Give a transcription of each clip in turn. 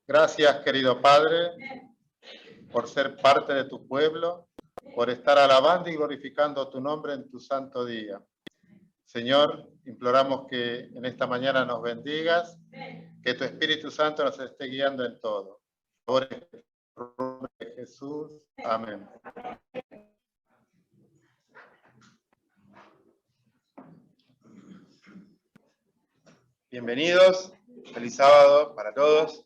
Gracias, querido Padre, por ser parte de tu pueblo, por estar alabando y glorificando tu nombre en tu santo día. Señor, imploramos que en esta mañana nos bendigas, que tu Espíritu Santo nos esté guiando en todo. Por el nombre de Jesús. Amén. Bienvenidos, feliz sábado para todos.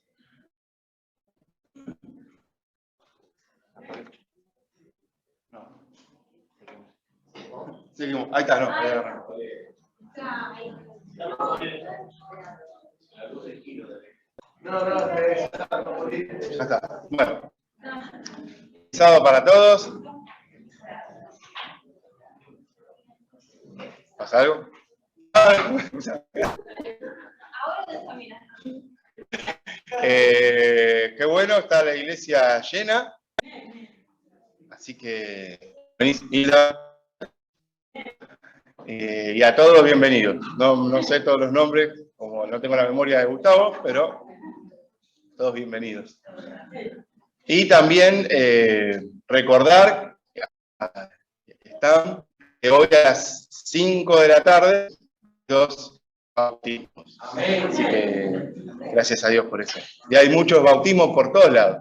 Seguimos. Ahí está, no. Ya está. Bueno. Feliz sábado para todos. ¿Pasa algo? Qué bueno, está la iglesia llena. Así que y a todos bienvenidos. No sé todos los nombres, como no tengo la memoria de Gustavo, pero todos bienvenidos. Y también recordar que hoy a las 5 de la tarde, 2 bautismos. Así que gracias a Dios por eso. Y hay muchos bautismos por todos lados.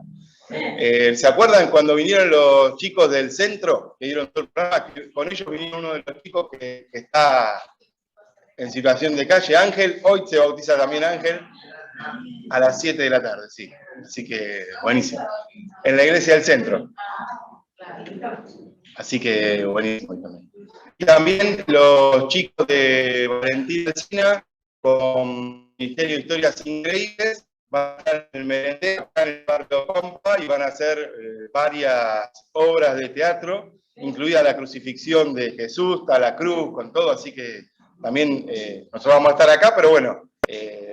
¿Se acuerdan cuando vinieron los chicos del centro? Que dieron todo el programa, con ellos vinieron uno de los chicos que está en situación de calle, Ángel. Hoy se bautiza también Ángel a las 7 de la tarde, sí. Así que buenísimo. En la iglesia del centro. Así que buenísimo también. Y también los chicos de Valentín Alsina con Ministerio de Historias Increíbles van a estar en el merendero, acá en el Parque Pampa, y van a hacer varias obras de teatro, incluida la crucifixión de Jesús, está la cruz, con todo, así que también nosotros vamos a estar acá, pero bueno,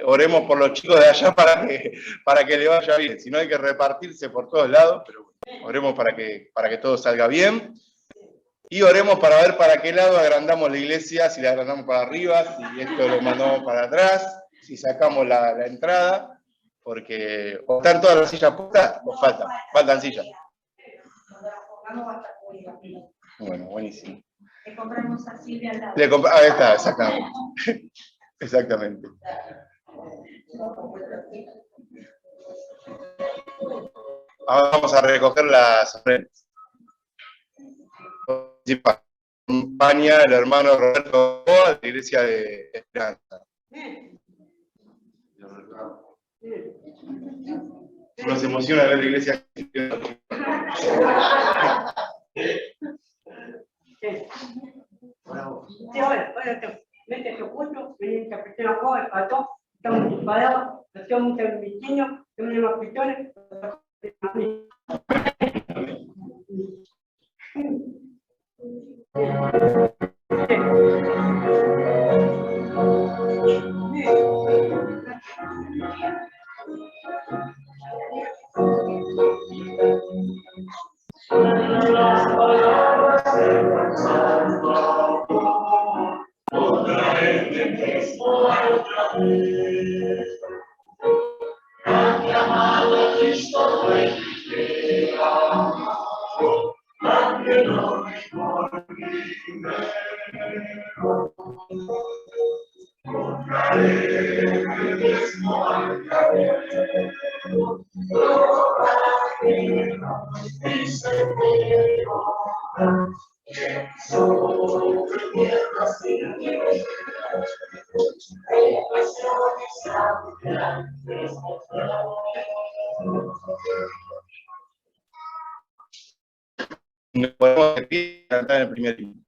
oremos por los chicos de allá para que le vaya bien. Si no, hay que repartirse por todos lados, pero bueno, oremos para que todo salga bien. Y oremos para ver para qué lado agrandamos la iglesia, si la agrandamos para arriba, si esto lo mandamos para atrás, si sacamos la entrada, porque o están todas las sillas puestas o faltan sillas. Bueno, buenísimo. Le compramos a Silvia al lado. Ahí está, exactamente. Exactamente. Ahora vamos a recoger las ofrendas. Acompaña el hermano Roberto Boa de la Iglesia de Esperanza. Nos emociona ver la iglesia. Sí, ahora, mete tu culto, venite a prestar la joven, a todos, estamos preparados, hacemos muchos vecinos, tenemos más pistones. Nos podemos de pie y cantar en el primer himno.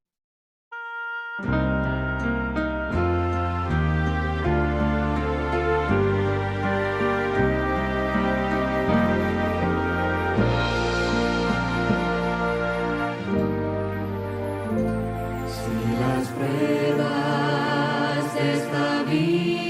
Te amé hasta morir.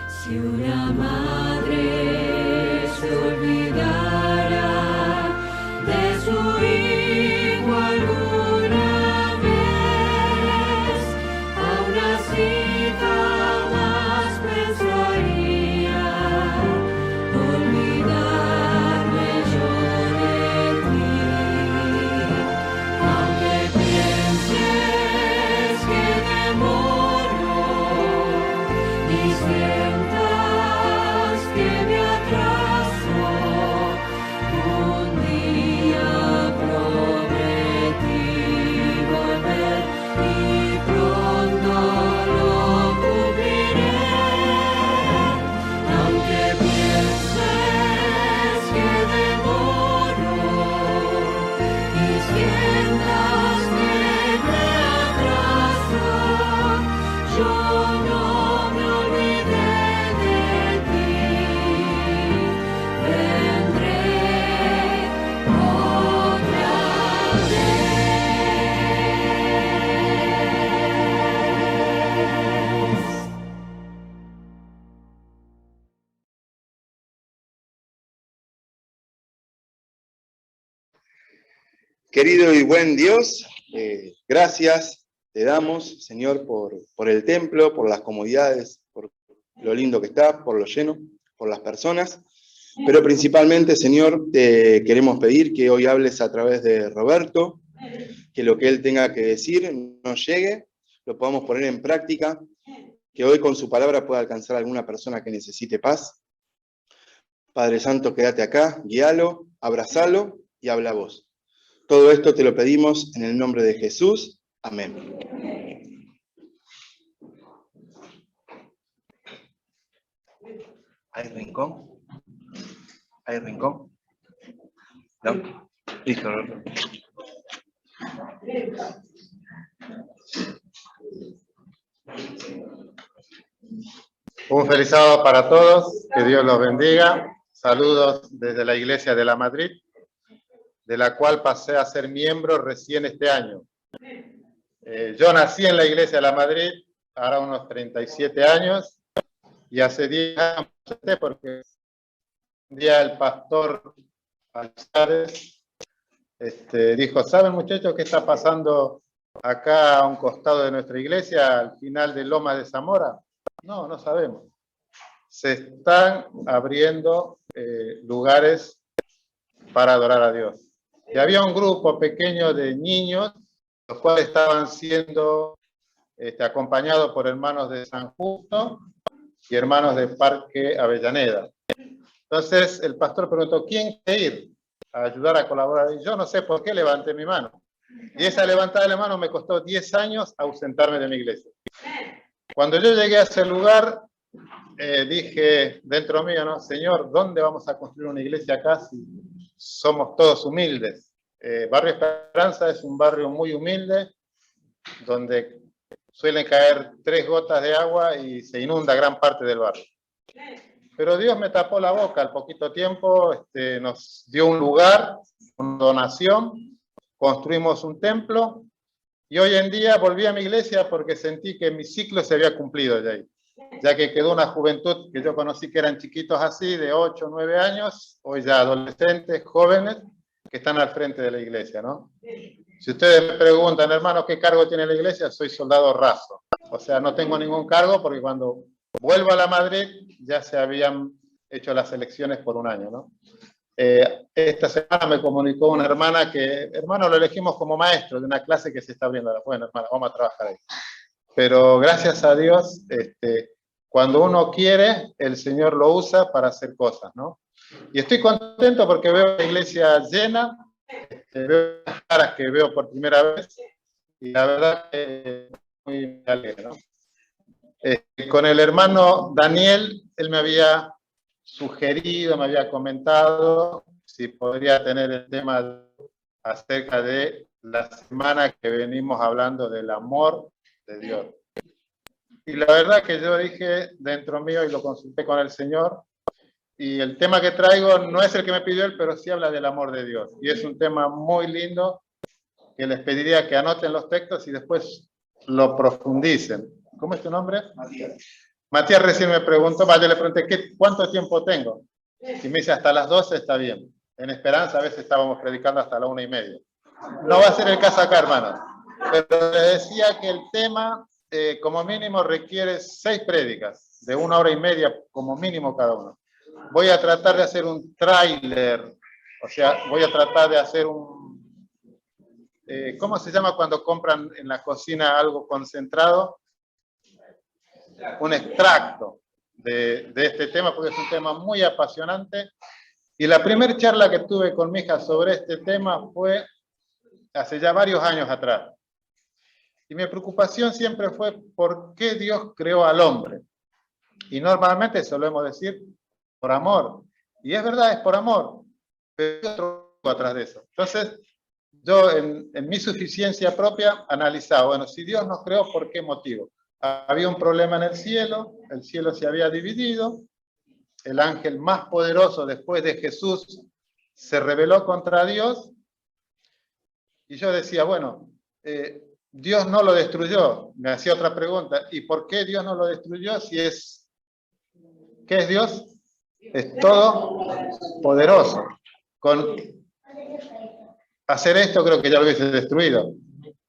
Si una madre se olvidara de su hijo alguna vez, aún así jamás pensaría olvidarme yo de ti. Aunque pienses que demoro y sientas que me atraso, un día prometí volver y pronto lo cumpliré. Aunque pienses que demoro y sientas que me atraso, yo no me olvidé de ti. Vendré otra vez. Querido y buen Dios, gracias te damos, Señor, por el templo, por las comodidades, por lo lindo que está, por lo lleno, por las personas. Pero principalmente, Señor, te queremos pedir que hoy hables a través de Roberto, que lo que él tenga que decir nos llegue, lo podamos poner en práctica, que hoy con su palabra pueda alcanzar a alguna persona que necesite paz. Padre Santo, quédate acá, guíalo, abrazalo y habla vos. Todo esto te lo pedimos en el nombre de Jesús. Amén. ¿Hay rincón? ¿Hay rincón? ¿No? Listo, Roberto. Un feliz sábado para todos, que Dios los bendiga. Saludos desde la Iglesia de la Madrid, de la cual pasé a ser miembro recién este año. Yo nací en la Iglesia de la Madrid, ahora unos 37 años, y hace 10 años, porque un día el pastor Alzares dijo, ¿saben muchachos qué está pasando acá a un costado de nuestra iglesia, al final de Lomas de Zamora? No, no sabemos. Se están abriendo lugares para adorar a Dios. Y había un grupo pequeño de niños, los cuales estaban siendo acompañados por hermanos de San Justo y hermanos de Parque Avellaneda. Entonces el pastor preguntó, ¿quién quiere ir a ayudar a colaborar? Y yo no sé por qué levanté mi mano. Y esa levantada de la mano me costó 10 años ausentarme de mi iglesia. Cuando yo llegué a ese lugar, dije dentro mío, ¿no? Señor, ¿dónde vamos a construir una iglesia acá si somos todos humildes? Barrio Esperanza es un barrio muy humilde, donde suelen caer 3 gotas de agua y se inunda gran parte del barrio. Pero Dios me tapó la boca al poquito tiempo, nos dio un lugar, una donación, construimos un templo, y hoy en día volví a mi iglesia porque sentí que mi ciclo se había cumplido ya que quedó una juventud que yo conocí que eran chiquitos así, de 8 o 9 años, hoy ya adolescentes, jóvenes, que están al frente de la iglesia, ¿no? Si ustedes me preguntan, hermano, ¿qué cargo tiene la iglesia? Soy soldado raso. O sea, no tengo ningún cargo porque cuando vuelvo a la Madrid ya se habían hecho las elecciones por un año, ¿no? Esta semana me comunicó una hermana que, hermano, lo elegimos como maestro de una clase que se está abriendo. Bueno, hermano, vamos a trabajar ahí. Pero gracias a Dios, cuando uno quiere, el Señor lo usa para hacer cosas, ¿no? Y estoy contento porque veo la iglesia llena, veo las caras que veo por primera vez, y la verdad que muy alegre, ¿no? Con el hermano Daniel, él me había sugerido, me había comentado si podría tener el tema acerca de la semana que venimos hablando del amor de Dios. Y la verdad que yo dije dentro mío y lo consulté con el Señor, y el tema que traigo no es el que me pidió él, pero sí habla del amor de Dios. Y es un tema muy lindo que les pediría que anoten los textos y después lo profundicen. ¿Cómo es tu nombre? Matías. Matías recién me preguntó, yo le pregunté, ¿cuánto tiempo tengo? Y me dice, hasta las 12 está bien. En Esperanza a veces estábamos predicando hasta la 1:30. No va a ser el caso acá, hermanos. Pero le decía que el tema, como mínimo, requiere 6 prédicas, de 1 hora y media como mínimo cada uno. Voy a tratar de hacer un tráiler, o sea, voy a tratar de hacer un... ¿cómo se llama cuando compran en la cocina algo concentrado? Un extracto de este tema, porque es un tema muy apasionante. Y la primera charla que tuve con mi hija sobre este tema fue hace ya varios años atrás. Y mi preocupación siempre fue por qué Dios creó al hombre. Y normalmente solemos decir por amor. Y es verdad, es por amor. Pero hay otro atrás de eso. Entonces, yo en mi suficiencia propia analizaba, bueno, si Dios nos creó, ¿por qué motivo? Había un problema en el cielo se había dividido, el ángel más poderoso después de Jesús se rebeló contra Dios, y yo decía, bueno, Dios no lo destruyó. Me hacía otra pregunta, ¿y por qué Dios no lo destruyó si es... ¿Qué es Dios? Es todo poderoso. Con hacer esto creo que ya lo hubiese destruido.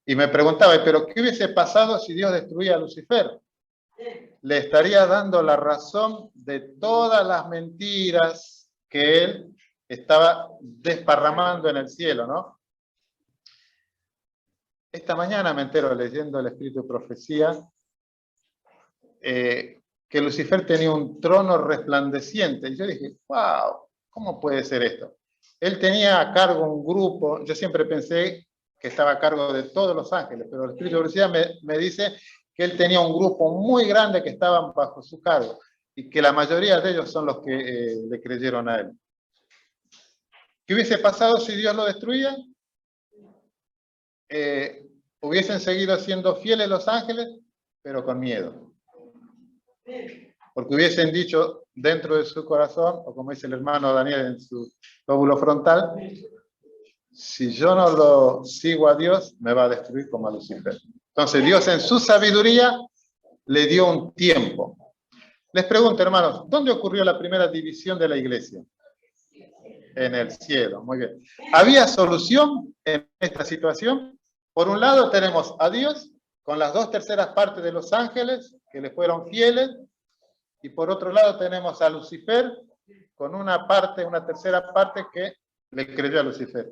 Y me preguntaba, ¿pero qué hubiese pasado si Dios destruía a Lucifer? Le estaría dando la razón de todas las mentiras que él estaba desparramando en el cielo, ¿no? Esta mañana me entero, leyendo el Espíritu de Profecía, que Lucifer tenía un trono resplandeciente. Y yo dije, wow, ¿cómo puede ser esto? Él tenía a cargo un grupo, yo siempre pensé que estaba a cargo de todos los ángeles, pero el Espíritu de Profecía me dice que él tenía un grupo muy grande que estaban bajo su cargo, y que la mayoría de ellos son los que le creyeron a él. ¿Qué hubiese pasado si Dios lo destruía? Hubiesen seguido siendo fieles los ángeles, pero con miedo. Porque hubiesen dicho dentro de su corazón, o como dice el hermano Daniel en su lóbulo frontal, si yo no lo sigo a Dios, me va a destruir como a Lucifer. Entonces Dios en su sabiduría le dio un tiempo. Les pregunto, hermanos, ¿dónde ocurrió la primera división de la iglesia? En el cielo, muy bien. ¿Había solución en esta situación? Por un lado tenemos a Dios con las 2/3 partes de los ángeles que le fueron fieles, y por otro lado tenemos a Lucifer con una parte, una 1/3 parte que le creyó a Lucifer.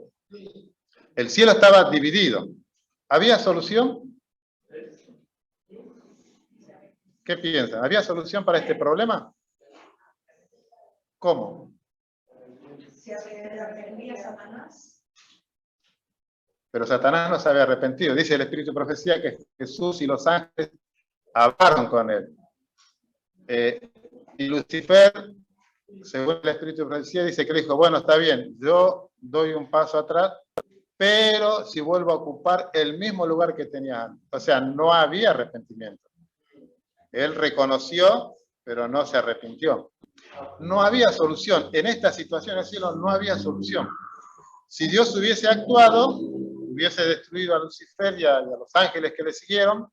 El cielo estaba dividido. ¿Había solución? ¿Qué piensan? ¿Había solución para este problema? ¿Cómo? ¿Se arrepentía Satanás? Pero Satanás no se había arrepentido. Dice el Espíritu de Profecía que Jesús y los ángeles hablaron con él. Y Lucifer, según el Espíritu de Profecía, dice que le dijo, bueno, está bien, yo doy un paso atrás, pero si vuelvo a ocupar el mismo lugar que tenía antes. O sea, no había arrepentimiento. Él reconoció, pero no se arrepintió. No había solución. En esta situación en el cielo no había solución. Si Dios hubiese actuado, hubiese destruido a Lucifer y a los ángeles que le siguieron,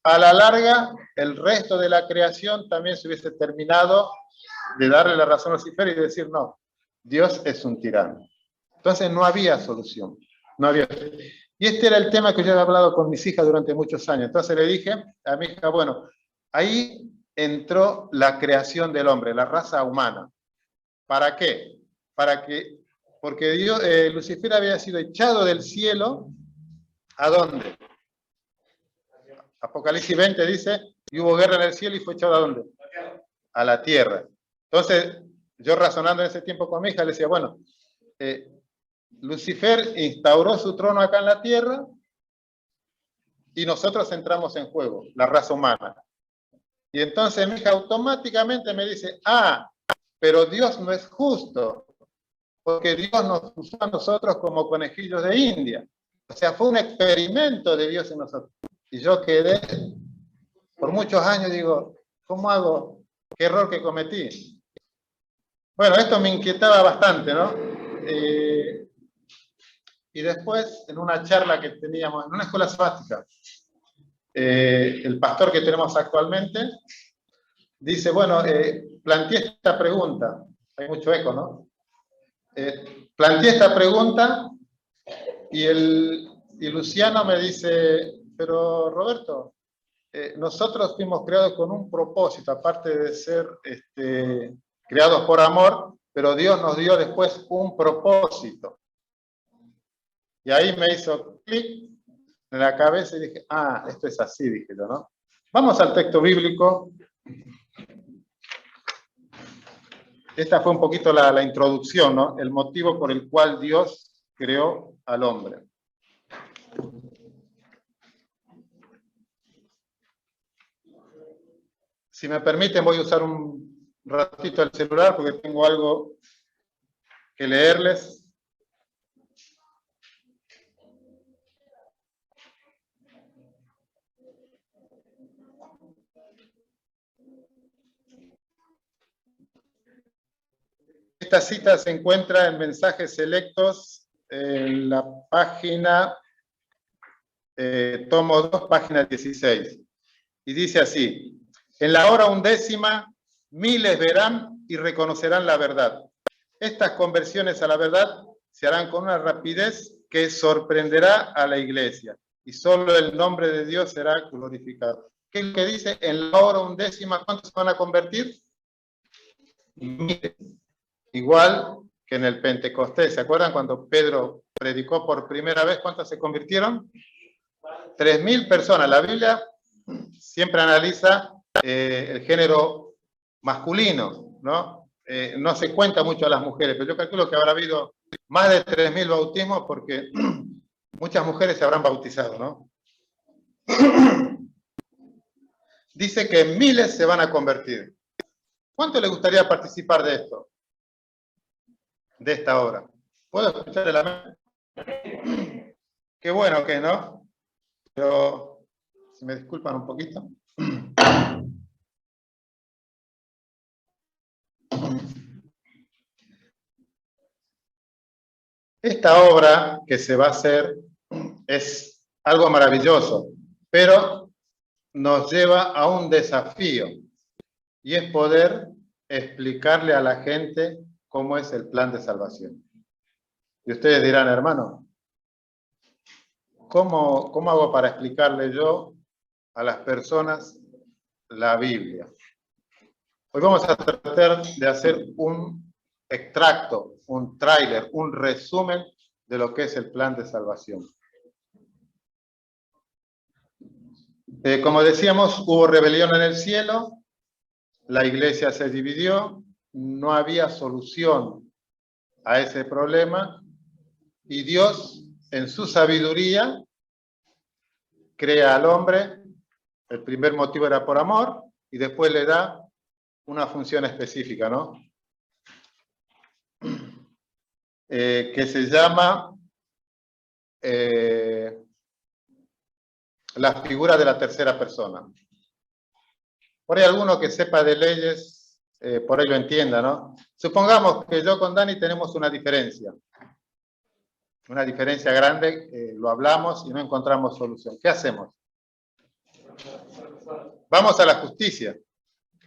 a la larga, el resto de la creación también se hubiese terminado de darle la razón a Lucifer y decir, no, Dios es un tirano. Entonces no había solución. No había. Y este era el tema que yo he hablado con mis hijas durante muchos años. Entonces le dije a mi hija, bueno, ahí entró la creación del hombre, la raza humana. ¿Para qué? Porque Dios, Lucifer había sido echado del cielo, ¿a dónde? Apocalipsis 20 dice, y hubo guerra en el cielo y fue echado ¿a dónde? A la tierra. Entonces, yo razonando en ese tiempo con mi hija, le decía, bueno, Lucifer instauró su trono acá en la tierra y nosotros entramos en juego, la raza humana. Y entonces mi hija automáticamente me dice, pero Dios no es justo, porque Dios nos usó a nosotros como conejillos de India. O sea, fue un experimento de Dios en nosotros. Y yo quedé, por muchos años, digo, ¿cómo hago? ¿Qué error que cometí? Bueno, esto me inquietaba bastante, ¿no? Y después, en una charla que teníamos, en una escuela sabática, el pastor que tenemos actualmente, dice, bueno, planteé esta pregunta, hay mucho eco, ¿no? Planteé esta pregunta y Luciano me dice, pero Roberto, nosotros fuimos creados con un propósito, aparte de ser creados por amor, pero Dios nos dio después un propósito. Y ahí me hizo clic en la cabeza y dije, ah, esto es así, dije yo, ¿no? Vamos al texto bíblico. Esta fue un poquito la introducción, ¿no? El motivo por el cual Dios creó al hombre. Si me permiten, voy a usar un ratito el celular porque tengo algo que leerles. Esta cita se encuentra en Mensajes Selectos en la página, tomo 2, página 16. Y dice así, en la hora 11, miles verán y reconocerán la verdad. Estas conversiones a la verdad se harán con una rapidez que sorprenderá a la iglesia. Y solo el nombre de Dios será glorificado. ¿Qué es lo que dice? En la hora 11, ¿cuántos se van a convertir? Miles. Igual que en el Pentecostés. ¿Se acuerdan cuando Pedro predicó por primera vez? ¿Cuántos se convirtieron? 3.000 personas. La Biblia siempre analiza el género masculino, ¿no? No se cuenta mucho a las mujeres, pero yo calculo que habrá habido más de 3.000 bautismos porque muchas mujeres se habrán bautizado, ¿no? Dice que miles se van a convertir. ¿Cuánto le gustaría participar de esto? De esta obra. ¿Puedo escuchar el amén? Qué bueno que no, pero si me disculpan un poquito. Esta obra que se va a hacer es algo maravilloso, pero nos lleva a un desafío y es poder explicarle a la gente cómo es el plan de salvación. Y ustedes dirán, hermano, ¿cómo hago para explicarle yo a las personas la Biblia? Hoy vamos a tratar de hacer un extracto, un tráiler, un resumen de lo que es el plan de salvación. Como decíamos, hubo rebelión en el cielo, la iglesia se dividió, no había solución a ese problema y Dios, en su sabiduría, crea al hombre. El primer motivo era por amor y después le da una función específica, ¿no? Que se llama la figura de la tercera persona. Por ahí alguno que sepa de leyes, por ahí lo entienda, ¿no? Supongamos que yo con Dani tenemos una diferencia grande, lo hablamos y no encontramos solución. ¿Qué hacemos? Vamos a la justicia,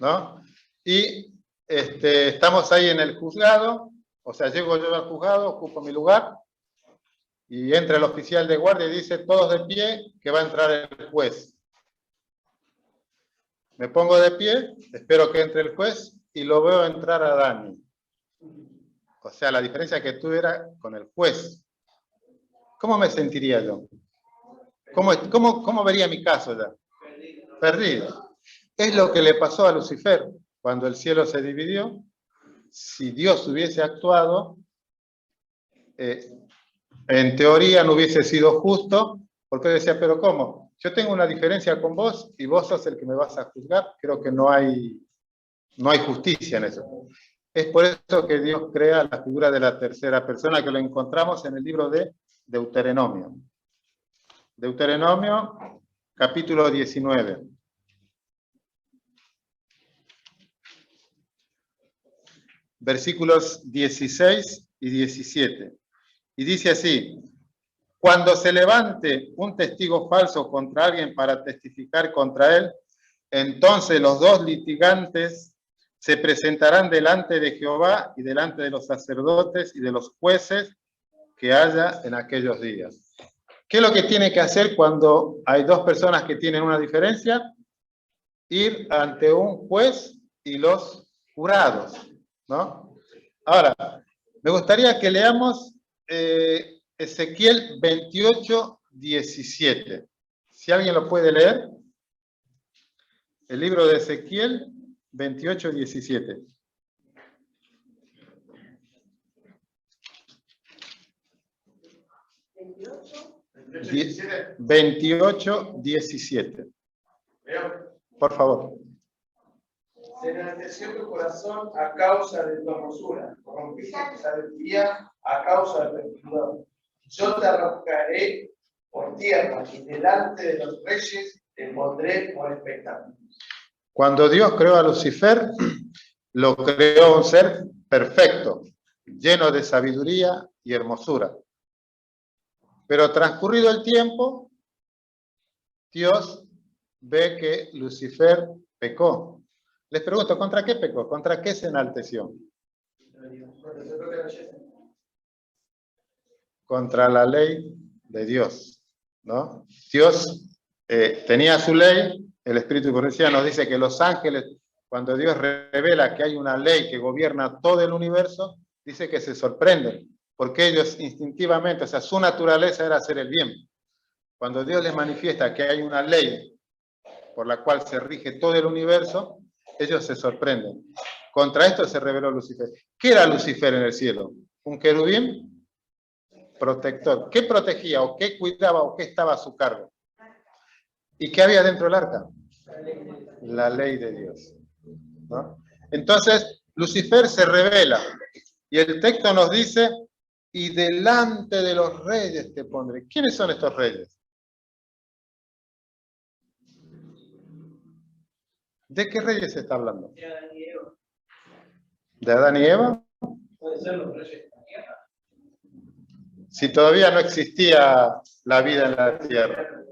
¿no? Y estamos ahí en el juzgado, o sea, llego yo al juzgado, ocupo mi lugar, y entra el oficial de guardia y dice, todos de pie, que va a entrar el juez. Me pongo de pie, espero que entre el juez, y lo veo entrar a Dani. O sea, la diferencia que tuve era con el juez. ¿Cómo me sentiría yo? ¿Cómo vería mi caso ya? Perdido. Es lo que le pasó a Lucifer cuando el cielo se dividió. Si Dios hubiese actuado, en teoría no hubiese sido justo, porque decía, pero ¿cómo? Yo tengo una diferencia con vos y vos sos el que me vas a juzgar. Creo que no hay justicia en eso. Es por eso que Dios crea la figura de la tercera persona, que lo encontramos en el libro de Deuteronomio. Deuteronomio, capítulo 19. Versículos 16 y 17. Y dice así, Cuando se levante un testigo falso contra alguien para testificar contra él, entonces los dos litigantes se presentarán delante de Jehová y delante de los sacerdotes y de los jueces que haya en aquellos días. ¿Qué es lo que tiene que hacer cuando hay dos personas que tienen una diferencia? Ir ante un juez y los jurados, ¿no? Ahora, me gustaría que leamos Ezequiel 28, 17. Si alguien lo puede leer. El libro de Ezequiel 28, 17. 28, 17. Por favor. Se enalteció tu corazón a causa de tu hermosura, corrompiste tu sabiduría a causa de tu esplendor. Yo te arrojaré por tierra y delante de los reyes te pondré por espectáculo. Cuando Dios creó a Lucifer, lo creó un ser perfecto, lleno de sabiduría y hermosura. Pero transcurrido el tiempo, Dios ve que Lucifer pecó. Les pregunto, ¿contra qué pecó? ¿Contra qué se enalteció? Contra la ley de Dios, ¿no? Dios tenía su ley, el Espíritu de Profecía nos dice que los ángeles, cuando Dios revela que hay una ley que gobierna todo el universo, dice que se sorprenden, porque ellos instintivamente, o sea, su naturaleza era hacer el bien. Cuando Dios les manifiesta que hay una ley por la cual se rige todo el universo, ellos se sorprenden. Contra esto se rebeló Lucifer. ¿Qué era Lucifer en el cielo? ¿Un querubín? Protector. ¿Qué protegía o qué cuidaba o qué estaba a su cargo? ¿Y qué había dentro del arca? La ley de Dios, ¿no? Entonces, Lucifer se rebela. Y el texto nos dice, y delante de los reyes te pondré. ¿Quiénes son estos reyes? ¿De qué reyes se está hablando? De Adán y Eva. ¿De Adán y Eva? Puede ser los reyes de la tierra. Si todavía no existía la vida en la tierra.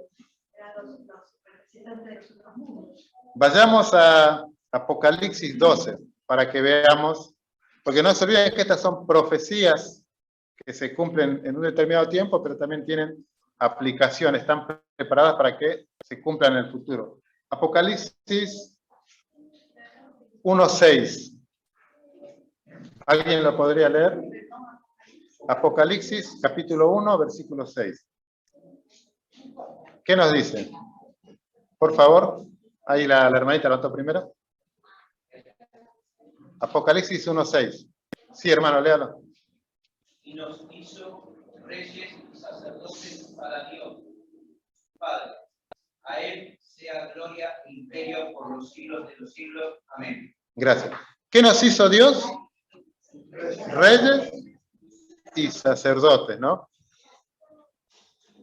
Vayamos a Apocalipsis 12 para que veamos, porque no se olviden que estas son profecías que se cumplen en un determinado tiempo, pero también tienen aplicación, están preparadas para que se cumplan en el futuro. Apocalipsis 1:6. ¿Alguien lo podría leer? Apocalipsis capítulo 1, versículo 6. ¿Qué nos dice? Por favor, ahí la hermanita lo anotó primero. Apocalipsis 1:6. Sí, hermano, léalo. Y nos hizo reyes y sacerdotes para Dios, Padre. A Él sea gloria e imperio por los siglos de los siglos. Amén. Gracias. ¿Qué nos hizo Dios? Reyes y sacerdotes, ¿no?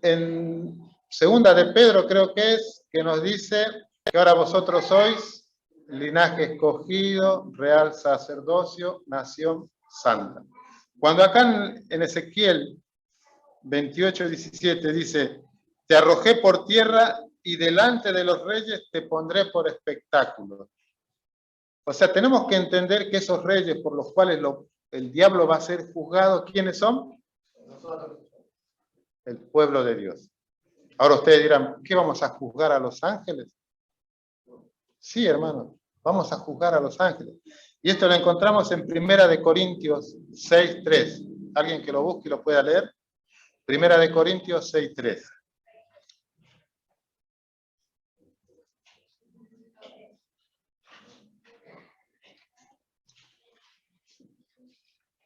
En segunda de Pedro creo que es, que nos dice que ahora vosotros sois linaje escogido, real sacerdocio, nación santa. Cuando acá en Ezequiel 28, 17 dice, te arrojé por tierra y delante de los reyes te pondré por espectáculo. O sea, tenemos que entender que esos reyes por los cuales el diablo va a ser juzgado, ¿quiénes son? Nosotros. El pueblo de Dios. Ahora ustedes dirán, ¿qué vamos a juzgar a los ángeles? Sí, hermano, vamos a juzgar a los ángeles. Y esto lo encontramos en 1 Corintios 6:3. ¿Alguien que lo busque y lo pueda leer? 1 Corintios 6:3.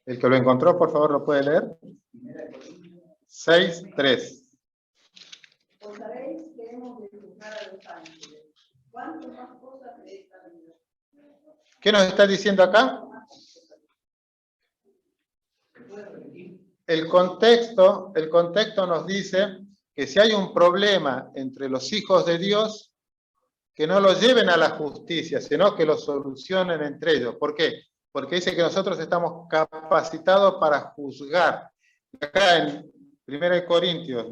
El que lo encontró, por favor, lo puede leer. 6:3. Pues sabéis que hemos de juzgar a los ángeles. ¿Cuánto más cosas de esta vida? ¿Qué nos está diciendo acá? El contexto nos dice que si hay un problema entre los hijos de Dios, que no lo lleven a la justicia, sino que lo solucionen entre ellos. ¿Por qué? Porque dice que nosotros estamos capacitados para juzgar. Acá 1 Corintios,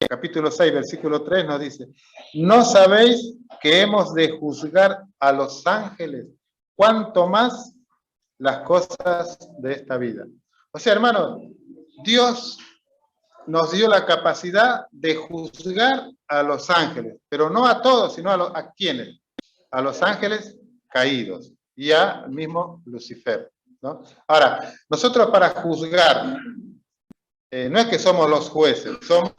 capítulo 6, versículo 3 nos dice, ¿no sabéis que hemos de juzgar a los ángeles, cuanto más las cosas de esta vida? O sea, hermanos, Dios nos dio la capacidad de juzgar a los ángeles, pero no a todos, sino a quienes, a los ángeles caídos y al mismo Lucifer, ¿no? Ahora, nosotros para juzgar, no es que somos los jueces, somos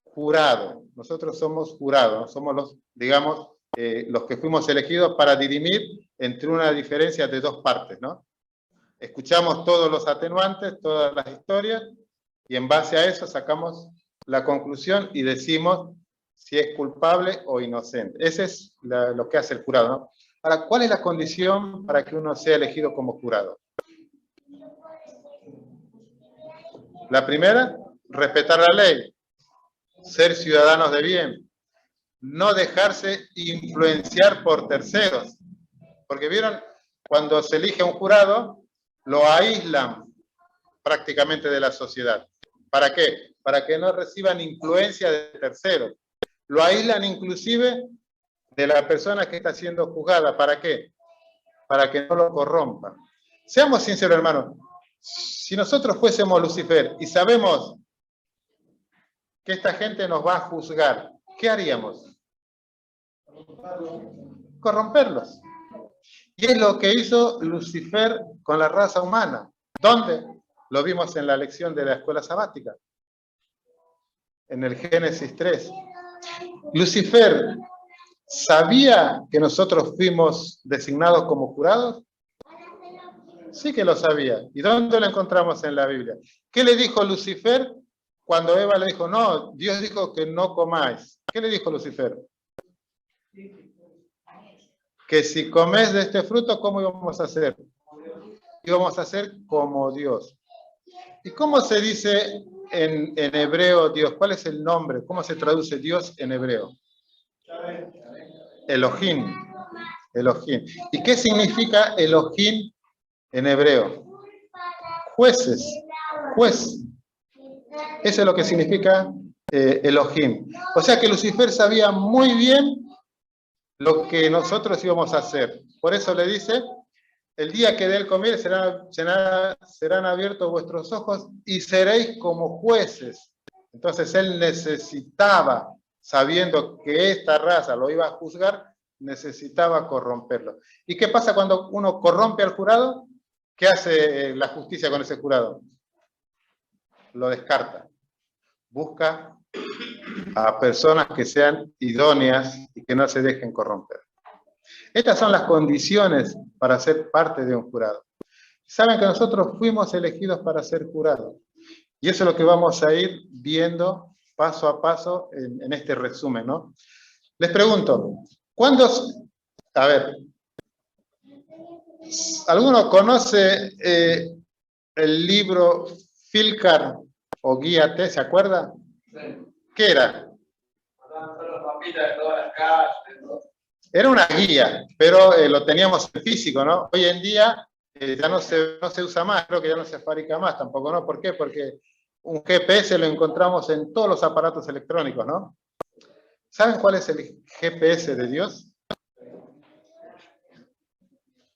jurados. Nosotros somos jurados, ¿no? Somos los, digamos, los que fuimos elegidos para dirimir entre una diferencia de dos partes, ¿no? Escuchamos todos los atenuantes, todas las historias, y en base a eso sacamos la conclusión y decimos si es culpable o inocente. Ese es lo que hace el jurado, ¿no? Ahora, ¿cuál es la condición para que uno sea elegido como jurado? La primera, respetar la ley, ser ciudadanos de bien, no dejarse influenciar por terceros. Porque vieron, cuando se elige un jurado, lo aíslan prácticamente de la sociedad. ¿Para qué? Para que no reciban influencia de terceros. Lo aíslan inclusive de la persona que está siendo juzgada. ¿Para qué? Para que no lo corrompa. Seamos sinceros, hermanos. Si nosotros fuésemos Lucifer y sabemos que esta gente nos va a juzgar, ¿qué haríamos? Corromperlos. Y es lo que hizo Lucifer con la raza humana. ¿Dónde? Lo vimos en la lección de la escuela sabática. En el Génesis 3. Lucifer ¿sabía que nosotros fuimos designados como jurados? Sí que lo sabía. ¿Y dónde lo encontramos en la Biblia? ¿Qué le dijo Lucifer cuando Eva le dijo, no, Dios dijo que no comáis? ¿Qué le dijo Lucifer? Que si coméis de este fruto, ¿cómo íbamos a hacer? Íbamos a hacer como Dios. ¿Y cómo se dice en hebreo Dios? ¿Cuál es el nombre? ¿Cómo se traduce Dios en hebreo? Elohim. Elohim. ¿Y qué significa Elohim en hebreo? Jueces. Juez. Eso es lo que significa Elohim. O sea que Lucifer sabía muy bien lo que nosotros íbamos a hacer. Por eso le dice, el día que de él comiere serán abiertos vuestros ojos y seréis como jueces. Entonces él necesitaba, sabiendo que esta raza lo iba a juzgar, necesitaba corromperlo. ¿Y qué pasa cuando uno corrompe al jurado? ¿Qué hace la justicia con ese jurado? Lo descarta. Busca a personas que sean idóneas y que no se dejen corromper. Estas son las condiciones para ser parte de un jurado. Saben que nosotros fuimos elegidos para ser jurados. Y eso es lo que vamos a ir viendo paso a paso en este resumen, ¿no? Les pregunto, ¿cuántos? A ver, ¿alguno conoce el libro Filcar o Guíate? ¿Se acuerda? Sí. ¿Qué era? Era una guía, pero lo teníamos en físico, ¿no? Hoy en día ya no se usa más, creo que ya no se fabrica más tampoco, ¿no? ¿Por qué? Porque un GPS lo encontramos en todos los aparatos electrónicos, ¿no? ¿Saben cuál es el GPS de Dios?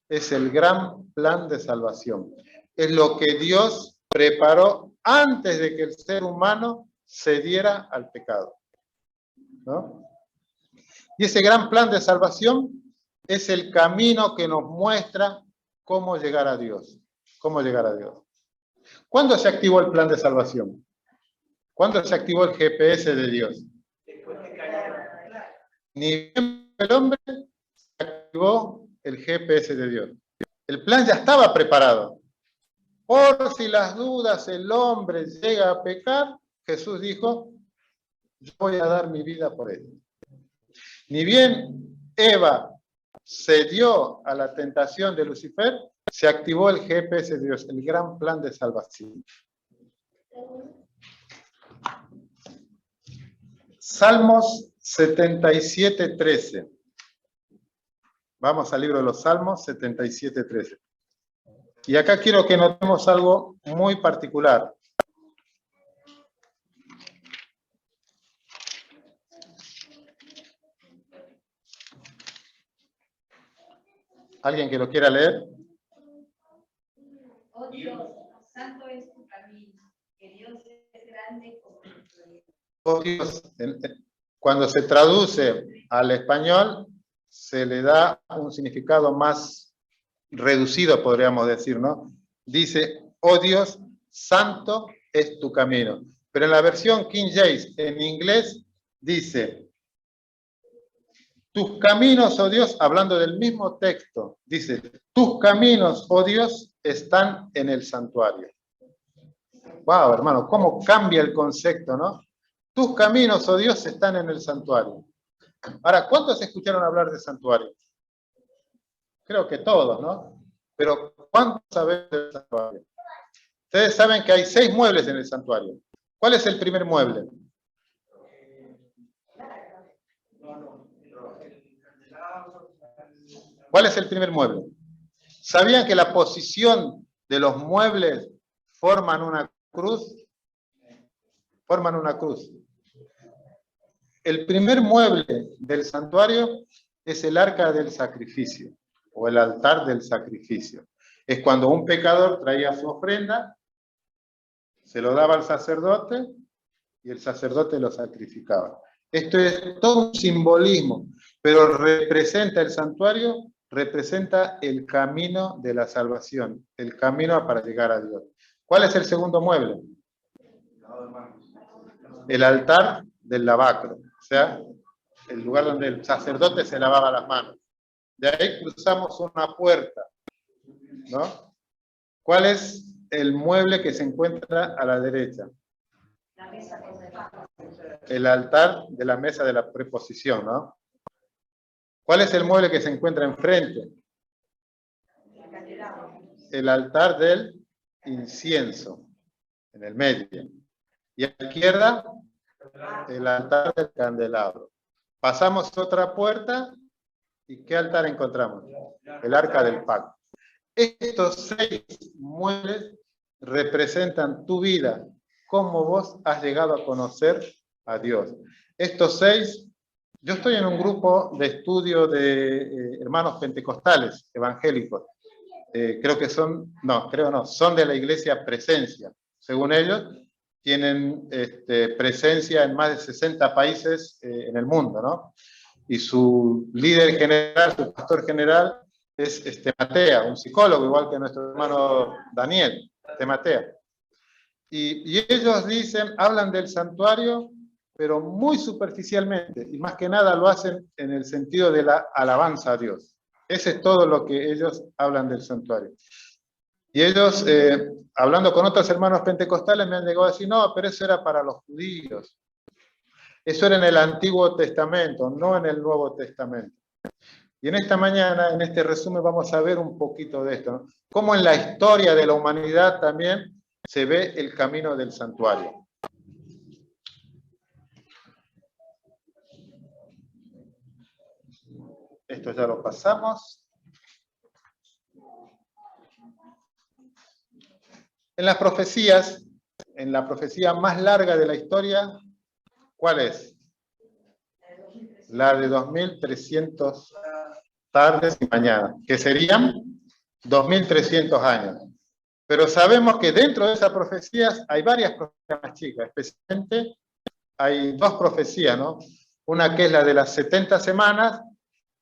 Es el gran plan de salvación. Es lo que Dios preparó antes de que el ser humano se diera al pecado, ¿no? Y ese gran plan de salvación es el camino que nos muestra cómo llegar a Dios. Cómo llegar a Dios. ¿Cuándo se activó el plan de salvación? ¿Cuándo se activó el GPS de Dios? Ni bien el hombre se activó el GPS de Dios. El plan ya estaba preparado. Por si las dudas el hombre llega a pecar, Jesús dijo, yo voy a dar mi vida por él. Ni bien Eva cedió a la tentación de Lucifer, se activó el GPS de Dios, el gran plan de salvación. Salmos 77:13. Vamos al libro de los Salmos 77:13. Y acá quiero que notemos algo muy particular. ¿Alguien que lo quiera leer? Oh Dios, santo es tu camino, que Dios es grande como nuestro Dios. Oh Dios, cuando se traduce al español, se le da un significado más reducido, podríamos decir, ¿no? Dice, oh Dios, santo es tu camino. Pero en la versión King James, en inglés, dice, tus caminos, oh Dios, hablando del mismo texto, dice, tus caminos, oh Dios, están en el santuario. Wow, hermano, cómo cambia el concepto, ¿no? Tus caminos, oh Dios, están en el santuario. Ahora, ¿cuántos escucharon hablar de santuario? Creo que todos, ¿no? Pero ¿cuántos saben del santuario? Ustedes saben que hay 6 muebles en el santuario. ¿Cuál es el primer mueble? ¿Cuál es el primer mueble? ¿Sabían que la posición de los muebles forman una cruz? Forman una cruz. El primer mueble del santuario es el arca del sacrificio o el altar del sacrificio. Es cuando un pecador traía su ofrenda, se lo daba al sacerdote y el sacerdote lo sacrificaba. Esto es todo un simbolismo, pero representa el santuario, representa el camino de la salvación, el camino para llegar a Dios. ¿Cuál es el segundo mueble? El altar del lavacro, o sea, el lugar donde el sacerdote se lavaba las manos. De ahí cruzamos una puerta, ¿no? ¿Cuál es el mueble que se encuentra a la derecha? La mesa con el pan. El altar de la mesa de la preposición, ¿no? ¿Cuál es el mueble que se encuentra enfrente? El candelabro. El altar del incienso, en el medio. Y a la izquierda, el altar del candelabro. Pasamos otra puerta, ¿y qué altar encontramos? El arca del pacto. Estos 6 muebles representan tu vida, cómo vos has llegado a conocer a Dios. Estos 6, yo estoy en un grupo de estudio de hermanos pentecostales, evangélicos. Creo que son, son de la iglesia Presencia. Según ellos, tienen presencia en más de 60 países en el mundo, ¿no? Y su líder general, su pastor general, es Matea, un psicólogo, igual que nuestro hermano Daniel, Matea. Y ellos hablan del santuario, pero muy superficialmente, y más que nada lo hacen en el sentido de la alabanza a Dios. Ese es todo lo que ellos hablan del santuario. Y ellos, hablando con otros hermanos pentecostales, me han llegado a decir, no, pero eso era para los judíos. Eso era en el Antiguo Testamento, no en el Nuevo Testamento. Y en esta mañana, en este resumen, vamos a ver un poquito de esto, ¿no? Cómo en la historia de la humanidad también se ve el camino del santuario. Esto ya lo pasamos. En las profecías, en la profecía más larga de la historia, ¿cuál es? La de 2300 tardes y mañanas, que serían 2300 años. Pero sabemos que dentro de esas profecías hay varias profecías más chicas, especialmente hay 2 profecías, ¿no? Una que es la de las 70 semanas,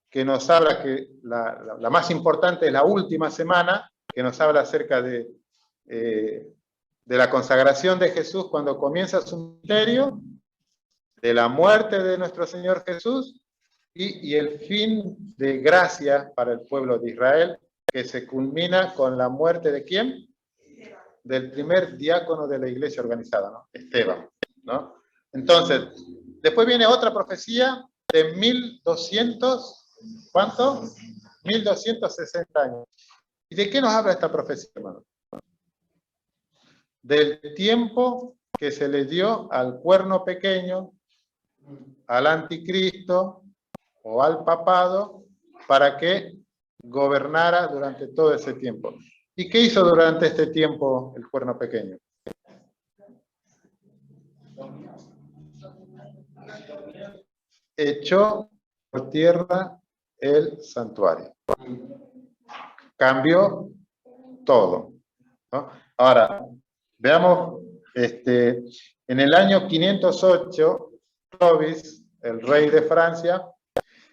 que nos habla que la más importante es la última semana, que nos habla acerca de la consagración de Jesús cuando comienza su ministerio, de la muerte de nuestro Señor Jesús y el fin de gracia para el pueblo de Israel, que se culmina con la muerte ¿de quién? Del primer diácono de la iglesia organizada, ¿no? Esteban, ¿no? Entonces, después viene otra profecía de 1200, ¿cuánto? 1260 años. ¿Y de qué nos habla esta profecía, hermano? Del tiempo que se le dio al cuerno pequeño, al anticristo o al papado, para que gobernara durante todo ese tiempo. ¿Y qué hizo durante este tiempo el cuerno pequeño? Echó por tierra el santuario. cambió todo, ¿no? Ahora, veamos, en el año 508, Clovis, el rey de Francia,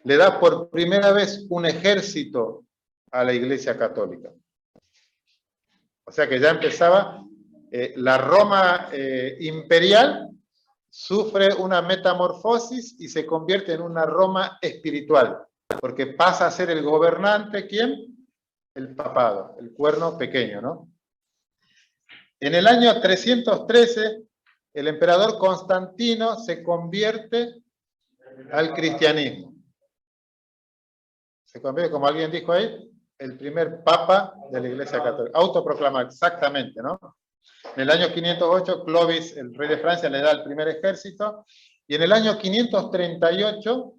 le da por primera vez un ejército a la Iglesia Católica. O sea que ya empezaba, la Roma imperial sufre una metamorfosis y se convierte en una Roma espiritual, porque pasa a ser el gobernante, ¿quién? El papado, el cuerno pequeño, ¿no? En el año 313, el emperador Constantino se convierte al cristianismo. Se convierte, como alguien dijo ahí, el primer papa de la Iglesia Católica. Autoproclamado, exactamente, ¿no? En el año 508, Clovis, el rey de Francia, le da el primer ejército. Y en el año 538,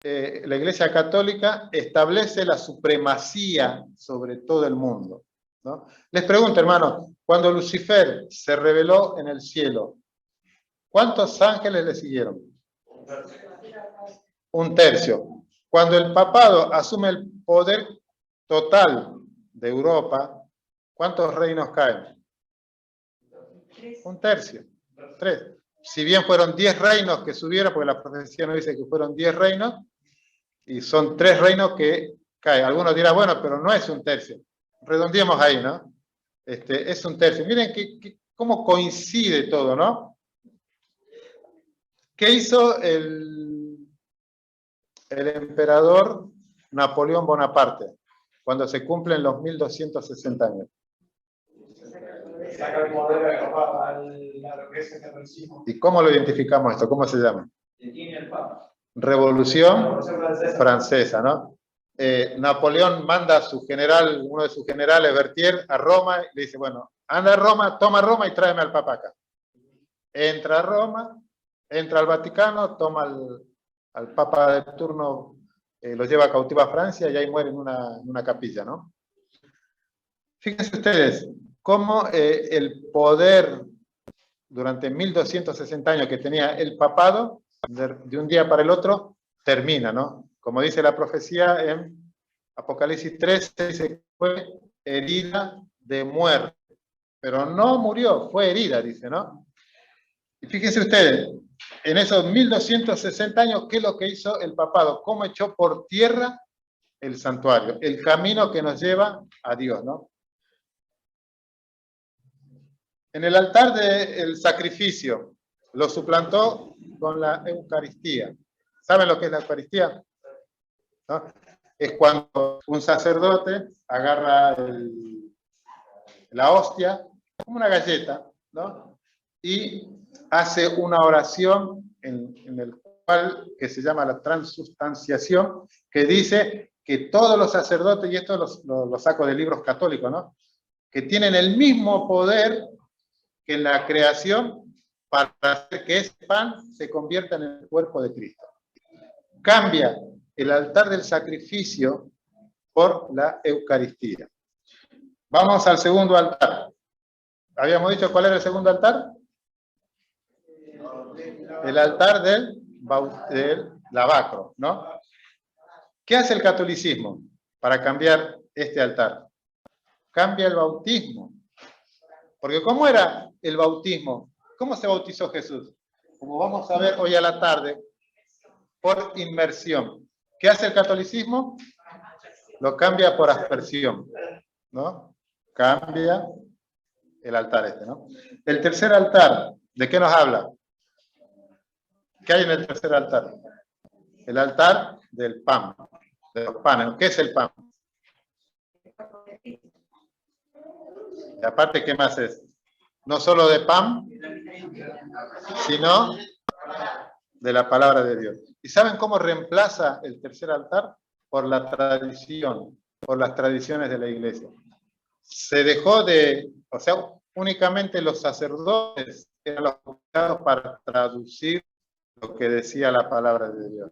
la Iglesia Católica establece la supremacía sobre todo el mundo, ¿no? Les pregunto, hermanos, cuando Lucifer se reveló en el cielo, ¿cuántos ángeles le siguieron? Un tercio. Cuando el papado asume el poder total de Europa, ¿cuántos reinos caen? Un tercio. 3. Si bien fueron 10 reinos que subieron, porque la profecía nos dice que fueron 10 reinos, y son 3 reinos que caen. Algunos dirán, bueno, pero no es un tercio. Redondeemos ahí, ¿no? Es un tercio. Miren cómo coincide todo, ¿no? ¿Qué hizo el emperador Napoleón Bonaparte cuando se cumplen los 1260 años? Saca el poder a lo que es el catolicismo. ¿Y cómo lo identificamos esto? ¿Cómo se llama? Detiene el Papa. Revolución Francesa, ¿no? Napoleón manda a su general, uno de sus generales, Berthier, a Roma, y le dice, bueno, anda a Roma, toma Roma y tráeme al Papa acá. Entra a Roma, entra al Vaticano, toma al Papa de turno, lo lleva cautivo a Francia y ahí muere en una capilla, ¿no? Fíjense ustedes cómo el poder durante 1260 años que tenía el papado, de un día para el otro, termina, ¿no? Como dice la profecía en Apocalipsis 13, dice que fue herida de muerte, pero no murió, fue herida, dice, ¿no? Y fíjense ustedes, en esos 1260 años, ¿qué es lo que hizo el papado? ¿Cómo echó por tierra el santuario? El camino que nos lleva a Dios, ¿no? En el altar del sacrificio, lo suplantó con la Eucaristía. ¿Saben lo que es la Eucaristía? ¿No? Es cuando un sacerdote agarra la hostia, como una galleta, ¿no? Y hace una oración en el cual, que se llama la transustanciación, que dice que todos los sacerdotes, y esto lo saco de libros católicos, ¿no? Que tienen el mismo poder que en la creación para hacer que ese pan se convierta en el cuerpo de Cristo. Cambia el altar del sacrificio por la Eucaristía. Vamos al segundo altar. ¿Habíamos dicho cuál era el segundo altar? El altar del lavacro, ¿no? ¿Qué hace el catolicismo para cambiar este altar? Cambia el bautismo. Porque ¿cómo era el bautismo? ¿Cómo se bautizó Jesús? Como vamos a ver hoy a la tarde, por inmersión. ¿Qué hace el catolicismo? Lo cambia por aspersión, ¿no? Cambia el altar ¿no? El tercer altar, ¿de qué nos habla? ¿Qué hay en el tercer altar? El altar del pan, de los panes. ¿Qué es el pan? Y aparte, ¿qué más es? No solo de pan, sino de la palabra de Dios. ¿Y saben cómo reemplaza el tercer altar? Por la tradición, por las tradiciones de la iglesia. Se dejó de, o sea, únicamente los sacerdotes eran los obligados para traducir lo que decía la palabra de Dios.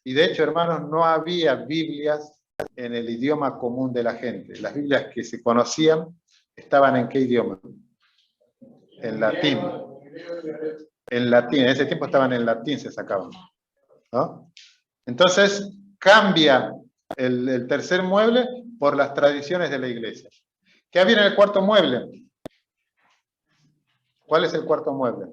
Y de hecho, hermanos, no había Biblias en el idioma común de la gente. Las Biblias que se conocían estaban ¿en qué idioma? En latín. En latín, en ese tiempo estaban en latín, se sacaban, ¿no? Entonces, cambia el tercer mueble por las tradiciones de la iglesia. ¿Qué había en el cuarto mueble? ¿Cuál es el cuarto mueble?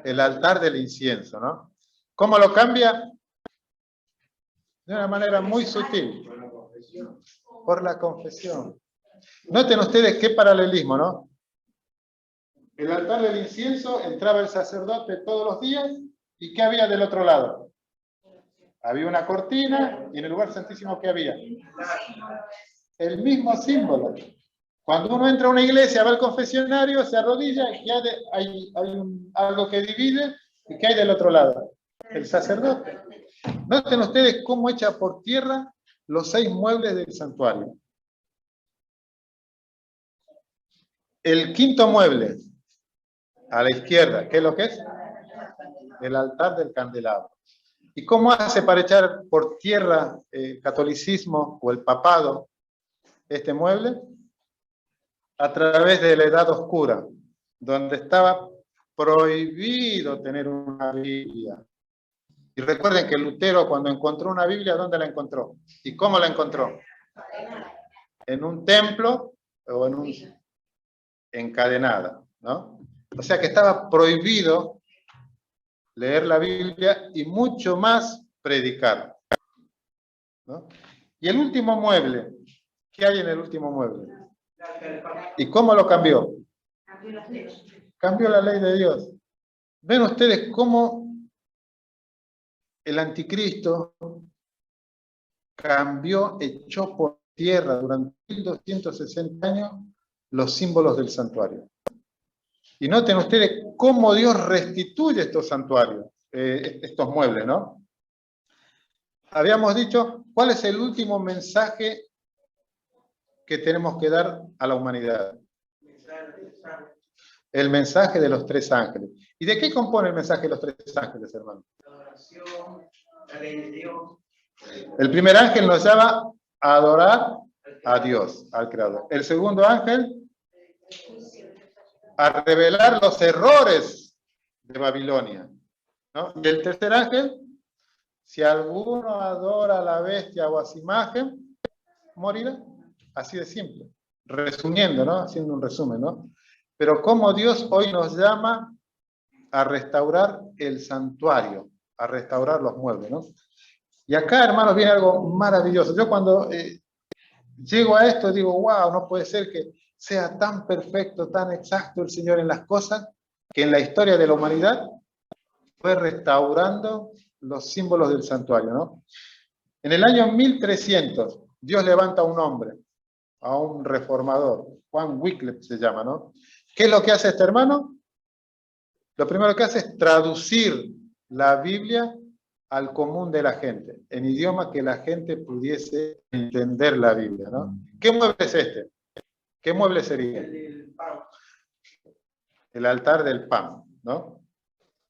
El altar del incienso, ¿no? ¿Cómo lo cambia? De una manera muy sutil. Por la confesión. Noten ustedes qué paralelismo, ¿no? El altar del incienso, entraba el sacerdote todos los días, ¿y qué había del otro lado? Había una cortina, y en el lugar santísimo, ¿qué había? El mismo símbolo. Cuando uno entra a una iglesia, va al confesionario, se arrodilla, y hay algo que divide, ¿y qué hay del otro lado? El sacerdote. Noten ustedes cómo echa por tierra los 6 muebles del santuario. El quinto mueble, a la izquierda, ¿qué es lo que es? El altar del candelabro. ¿Y cómo hace para echar por tierra el catolicismo o el papado este mueble? A través de la Edad Oscura, donde estaba prohibido tener una Biblia. Y recuerden que Lutero, cuando encontró una Biblia, ¿dónde la encontró? ¿Y cómo la encontró? En un templo o encadenada, ¿no? O sea que estaba prohibido leer la Biblia y mucho más predicar, ¿no? Y el último mueble, ¿qué hay en el último mueble? ¿Y cómo lo cambió? Cambió la ley de Dios. ¿Ven ustedes cómo el anticristo cambió, echó por tierra durante 1260 años los símbolos del santuario? Y noten ustedes cómo Dios restituye estos santuarios, estos muebles, ¿no? Habíamos dicho, ¿cuál es el último mensaje que tenemos que dar a la humanidad? El mensaje de los 3 ángeles. ¿Y de qué compone el mensaje de los 3 ángeles, hermano? El primer ángel nos llama a adorar a Dios, al Creador. El segundo ángel, a revelar los errores de Babilonia, ¿no? Y el tercer ángel, si alguno adora a la bestia o a su imagen, morirá. Así de simple. Resumiendo, ¿no? Haciendo un resumen, ¿no? Pero cómo Dios hoy nos llama a restaurar el santuario, a restaurar los muebles, ¿no? Y acá, hermanos, viene algo maravilloso. Yo cuando llego a esto digo, wow, no puede ser que sea tan perfecto, tan exacto el Señor en las cosas, que en la historia de la humanidad fue restaurando los símbolos del santuario, ¿no? En el año 1300, Dios levanta a un hombre, a un reformador, Juan Wycliffe se llama, ¿no? ¿Qué es lo que hace este hermano? Lo primero que hace es traducir la Biblia al común de la gente, en idioma que la gente pudiese entender la Biblia, ¿no? ¿Qué mueble es este? ¿Qué mueble sería? El altar del pan, ¿no?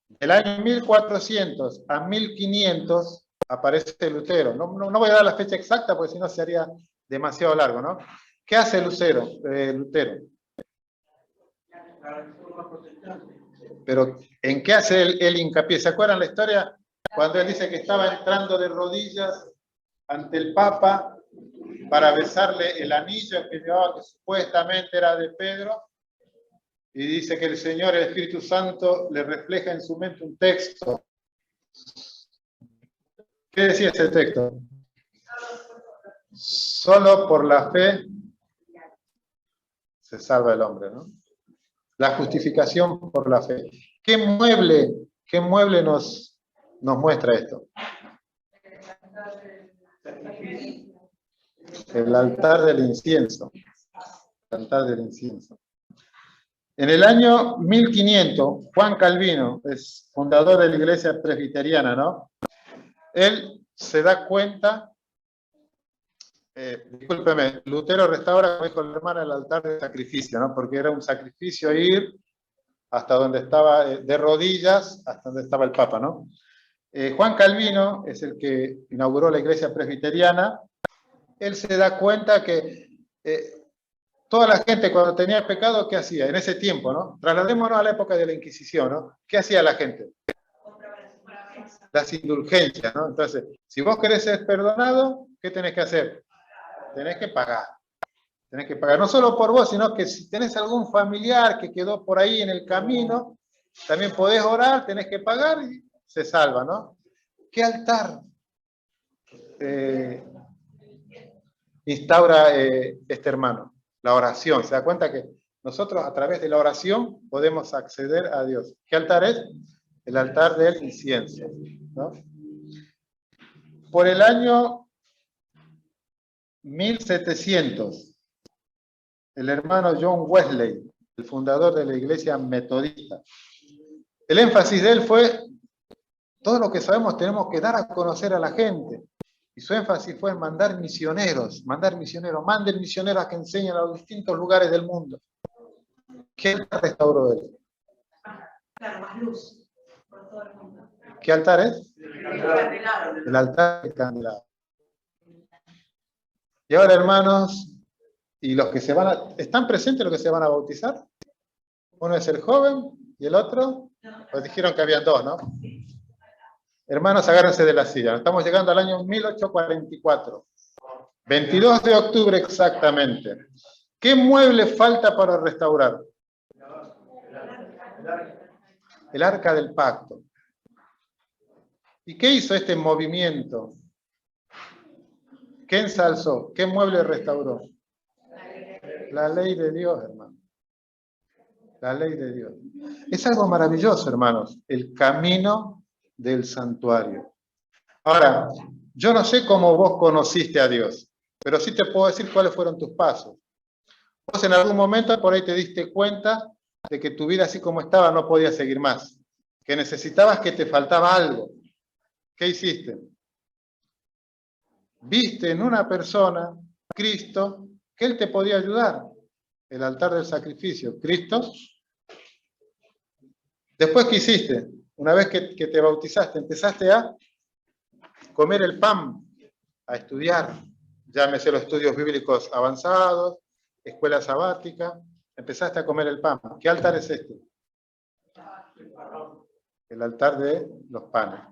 Del año 1400 a 1500 aparece Lutero. No voy a dar la fecha exacta porque si no se haría demasiado largo, ¿no? ¿Qué hace Lutero? Pero ¿en qué hace él hincapié? ¿Se acuerdan la historia? Cuando él dice que estaba entrando de rodillas ante el Papa para besarle el anillo que llevaba, que supuestamente era de Pedro, y dice que el Señor, el Espíritu Santo, le refleja en su mente un texto. ¿Qué decía ese texto? Solo por la fe se salva el hombre, ¿no? La justificación por la fe. ¿Qué mueble nos muestra esto? El altar del incienso. El altar del incienso. En el año 1500, Juan Calvino, es fundador de la iglesia presbiteriana, ¿no? Él se da cuenta, discúlpeme, Lutero restaura, como dijo la hermana, el altar del sacrificio, ¿no? Porque era un sacrificio ir hasta donde estaba, de rodillas, hasta donde estaba el Papa, ¿no? Juan Calvino es el que inauguró la iglesia presbiteriana. Él se da cuenta que toda la gente cuando tenía pecado, ¿qué hacía? En ese tiempo, ¿no? Trasladémonos a la época de la Inquisición, ¿no? ¿Qué hacía la gente? las indulgencias, ¿no? Entonces, si vos querés ser perdonado, ¿qué tenés que hacer? Tenés que pagar. Tenés que pagar, no solo por vos, sino que si tenés algún familiar que quedó por ahí en el camino, también podés orar, tenés que pagar y se salva, ¿no? ¿Qué altar instaura este hermano? La oración. ¿Se da cuenta que nosotros a través de la oración podemos acceder a Dios? ¿Qué altar es? El altar del incienso, ¿no? Por el año 1700, el hermano John Wesley, el fundador de la iglesia metodista, el énfasis de él fue: todo lo que sabemos tenemos que dar a conocer a la gente. Y su énfasis fue en mandar misioneros, manden misioneros a que enseñen a los distintos lugares del mundo. ¿Qué altar restauró él? Claro, más luz por todo el mundo. ¿Qué altar es? El candelabro. El altar del candelabro. Y ahora, hermanos, y los que se van a... ¿Están presentes los que se van a bautizar? Uno es el joven y el otro, pues dijeron que habían dos, ¿no? Hermanos, agárrense de la silla. Estamos llegando al año 1844. 22 de octubre exactamente. ¿Qué mueble falta para restaurar? El arca del pacto. ¿Y qué hizo este movimiento? ¿Qué ensalzó? ¿Qué mueble restauró? La ley de Dios, hermano. La ley de Dios. Es algo maravilloso, hermanos, el camino del santuario. Ahora, yo no sé cómo vos conociste a Dios, pero sí te puedo decir cuáles fueron tus pasos. Vos en algún momento por ahí te diste cuenta de que tu vida así como estaba no podía seguir más, que necesitabas, que te faltaba algo. ¿Qué hiciste? Viste en una persona, Cristo, que Él te podía ayudar. El altar del sacrificio, Cristo. Después, ¿qué hiciste? Una vez que te bautizaste, empezaste a comer el pan, a estudiar. Llámese los estudios bíblicos avanzados, escuela sabática. Empezaste a comer el pan. ¿Qué altar es este? El altar de los panes.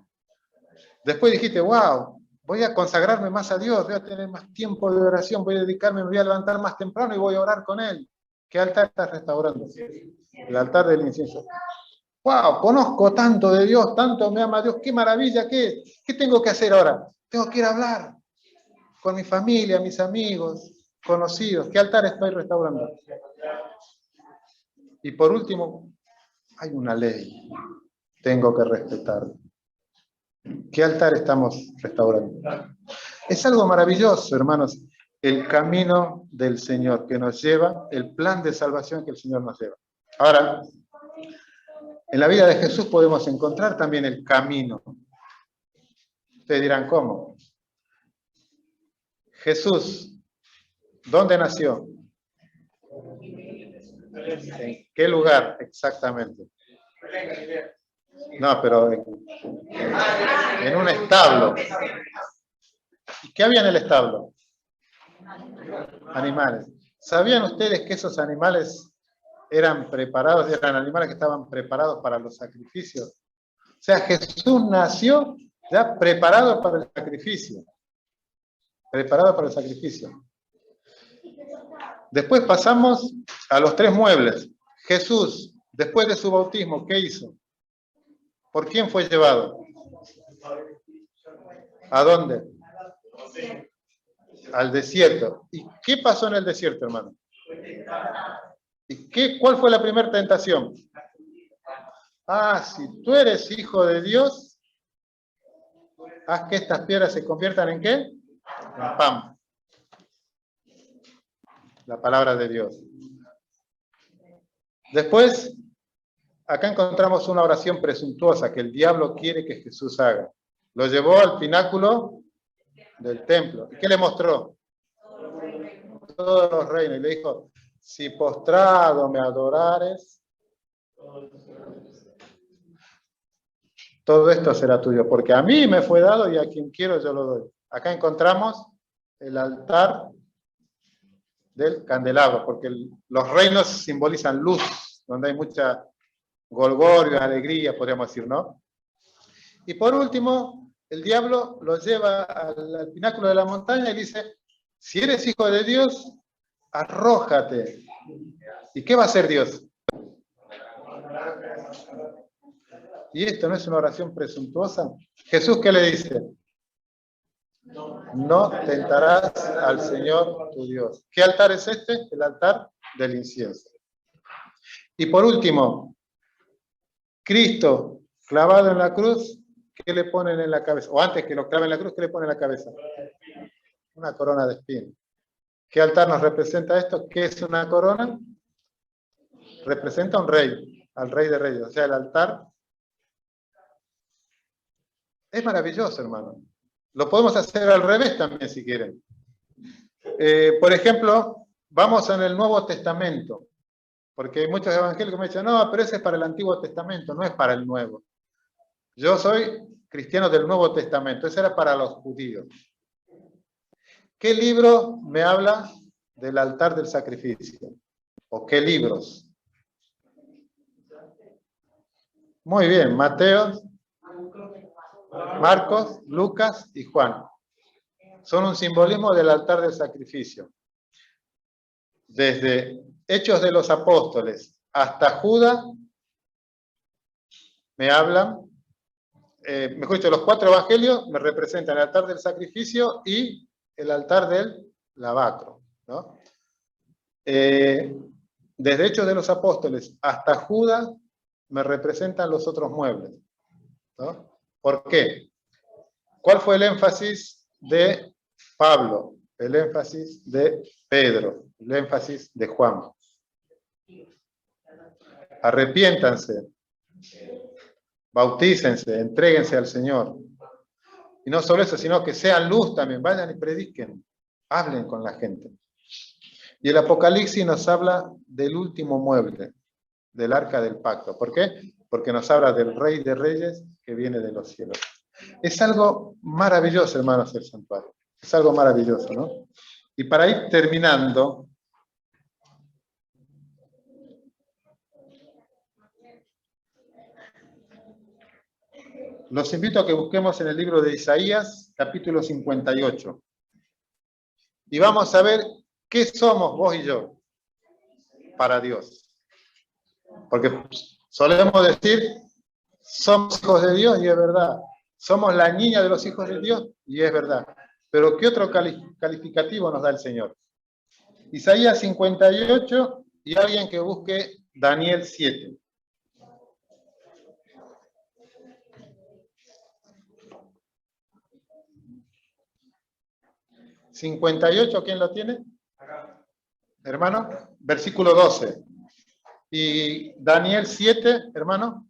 Después dijiste, wow, voy a consagrarme más a Dios, voy a tener más tiempo de oración, voy a dedicarme, me voy a levantar más temprano y voy a orar con Él. ¿Qué altar estás restaurando? El altar del incienso. ¡Wow! Conozco tanto de Dios, tanto me ama Dios, qué maravilla, ¿qué tengo que hacer ahora? Tengo que ir a hablar con mi familia, mis amigos, conocidos. ¿Qué altar estoy restaurando? Y por último, hay una ley. Tengo que respetar. ¿Qué altar estamos restaurando? Es algo maravilloso, hermanos, el camino del Señor que nos lleva, el plan de salvación que el Señor nos lleva. Ahora, en la vida de Jesús podemos encontrar también el camino. Ustedes dirán, ¿cómo? Jesús, ¿dónde nació? ¿En qué lugar exactamente? No, pero en un establo. ¿Y qué había en el establo? Animales. ¿Sabían ustedes que esos animales eran preparados, eran animales que estaban preparados para los sacrificios? O sea, Jesús nació ya preparado para el sacrificio. Preparado para el sacrificio. Después pasamos a los tres muebles. Jesús, después de su bautismo, ¿qué hizo? ¿Por quién fue llevado? ¿A dónde? Al desierto. ¿Y qué pasó en el desierto, hermano? ¿Y cuál fue la primera tentación? Ah, si tú eres hijo de Dios, haz que estas piedras se conviertan ¿en qué? En pan. La palabra de Dios. Después, acá encontramos una oración presuntuosa que el diablo quiere que Jesús haga. Lo llevó al pináculo del templo. ¿Y qué le mostró? Todos los reinos. Y le dijo, si postrado me adorares, todo esto será tuyo, porque a mí me fue dado y a quien quiero yo lo doy. Acá encontramos el altar del candelabro, porque los reinos simbolizan luz, donde hay mucha golgorio, alegría, podríamos decir, ¿no? Y por último, el diablo lo lleva al pináculo de la montaña y dice, si eres hijo de Dios, arrójate. ¿Y qué va a hacer Dios? ¿Y esto no es una oración presuntuosa? Jesús, ¿qué le dice? No tentarás al Señor tu Dios. ¿Qué altar es este? El altar del incienso. Y por último, Cristo clavado en la cruz, ¿qué le ponen en la cabeza? O antes que lo claven en la cruz, ¿qué le ponen en la cabeza? Una corona de espinas. ¿Qué altar nos representa esto? ¿Qué es una corona? Representa a un rey, al rey de reyes. O sea, el altar es maravilloso, hermano. Lo podemos hacer al revés también, si quieren. Por ejemplo, vamos en el Nuevo Testamento, porque muchos evangélicos me dicen, no, pero ese es para el Antiguo Testamento, no es para el Nuevo. Yo soy cristiano del Nuevo Testamento, ese era para los judíos. ¿Qué libro me habla del altar del sacrificio? ¿O qué libros? Muy bien, Mateo, Marcos, Lucas y Juan. Son un simbolismo del altar del sacrificio. Desde Hechos de los Apóstoles hasta Judas, me hablan, mejor dicho, los 4 evangelios me representan el altar del sacrificio y el altar del lavacro, ¿no? Desde Hechos de los Apóstoles hasta Judas me representan los otros muebles, ¿no? ¿Por qué? ¿Cuál fue el énfasis de Pablo? El énfasis de Pedro, el énfasis de Juan. Arrepiéntanse, bautícense, entréguense al Señor. Y no solo eso, sino que sean luz también, vayan y prediquen, hablen con la gente. Y el Apocalipsis nos habla del último mueble, del arca del pacto. ¿Por qué? Porque nos habla del Rey de Reyes que viene de los cielos. Es algo maravilloso, hermanos, el santuario. Es algo maravilloso, ¿no? Y para ir terminando, los invito a que busquemos en el libro de Isaías, capítulo 58. Y vamos a ver qué somos vos y yo para Dios. Porque solemos decir, somos hijos de Dios, y es verdad. Somos la niña de los hijos de Dios, y es verdad. Pero ¿qué otro calificativo nos da el Señor? Isaías 58 y alguien que busque Daniel 7. ¿58 quién lo tiene? Hermano, versículo 12. Y Daniel 7, hermano,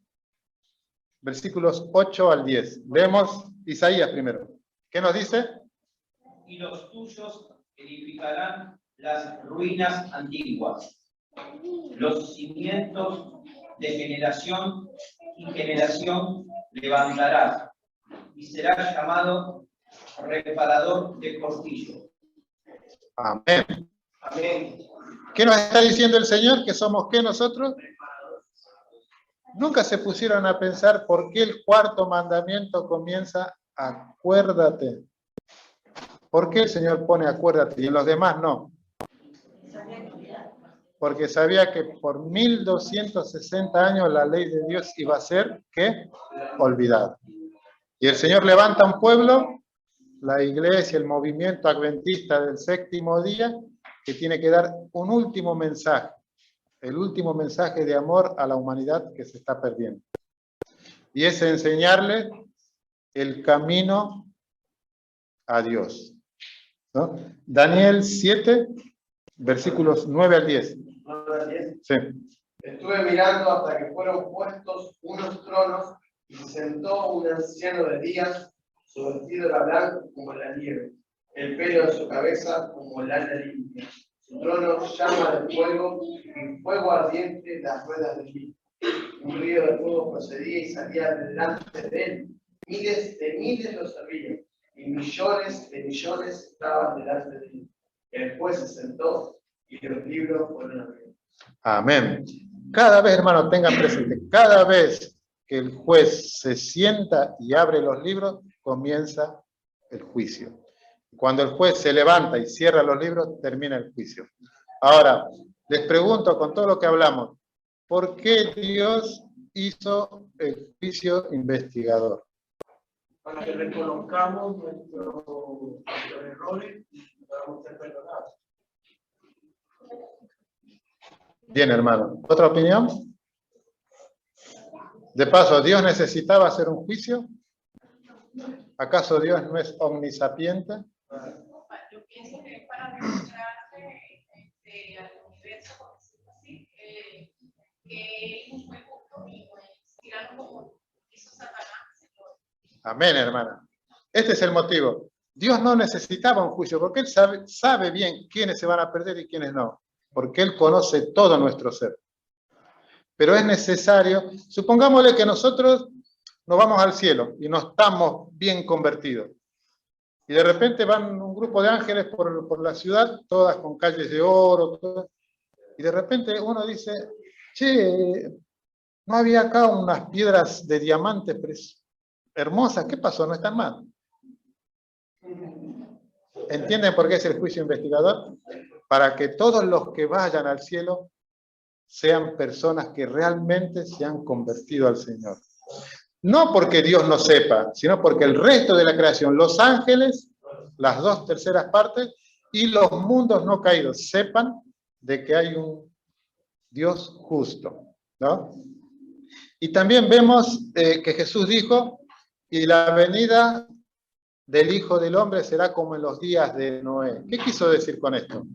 versículos 8 al 10. Leemos Isaías primero. ¿Qué nos dice? Y los tuyos edificarán las ruinas antiguas, los cimientos de generación y generación levantarás, y serás llamado reparador de costillo. Amén. Amén. ¿Qué nos está diciendo el Señor? ¿Que somos qué nosotros? Nunca se pusieron a pensar por qué el 4.º mandamiento comienza acuérdate. ¿Por qué el Señor pone acuérdate y en los demás no? Porque sabía que por 1260 años la ley de Dios iba a ser, ¿qué? Olvidada. Y el Señor levanta un pueblo, la iglesia, el movimiento adventista del 7º día, que tiene que dar un último mensaje, el último mensaje de amor a la humanidad que se está perdiendo. Y es enseñarle el camino a Dios, ¿no? Daniel 7, versículos 9 al 10. 9 al 10. Sí. Estuve mirando hasta que fueron puestos unos tronos y se sentó un anciano de días, su vestido era blanco como la nieve, el pelo de su cabeza como lana limpia. Su trono llama de fuego y fuego ardiente las ruedas del mismo. Un río de fuego procedía y salía delante de él. Miles de miles lo servían y millones de millones estaban delante de él. Después se sentó y los libros fueron abiertos. Amén. Cada vez, hermano, tengan presente, cada vez que el juez se sienta y abre los libros, comienza el juicio. Cuando el juez se levanta y cierra los libros, termina el juicio. Ahora, les pregunto con todo lo que hablamos, ¿por qué Dios hizo el juicio investigador? Para que reconozcamos nuestros errores y podamos ser perdonados. Bien, hermano. ¿Otra opinión? De paso, ¿Dios necesitaba hacer un juicio? ¿Acaso Dios no es omnisapiente? Yo pienso que es para demostrarle al universo, por decirlo así, que él no fue justo y pues tirarlo como hizo Satanás. Amén, hermana. Este es el motivo. Dios no necesitaba un juicio, porque Él sabe bien quiénes se van a perder y quiénes no, porque Él conoce todo nuestro ser. Pero es necesario, supongámosle que nosotros nos vamos al cielo y no estamos bien convertidos. Y de repente van un grupo de ángeles por la ciudad, todas con calles de oro, todas, y de repente uno dice, che, ¿no había acá unas piedras de diamantes hermosas? ¿Qué pasó? ¿No están mal? ¿Entienden por qué es el juicio investigador? Para que todos los que vayan al cielo sean personas que realmente se han convertido al Señor. No porque Dios no sepa, sino porque el resto de la creación, los ángeles, las 2/3 partes, y los mundos no caídos, sepan de que hay un Dios justo, ¿no? Y también vemos que Jesús dijo, y la venida del Hijo del Hombre será como en los días de Noé. ¿Qué quiso decir con esto?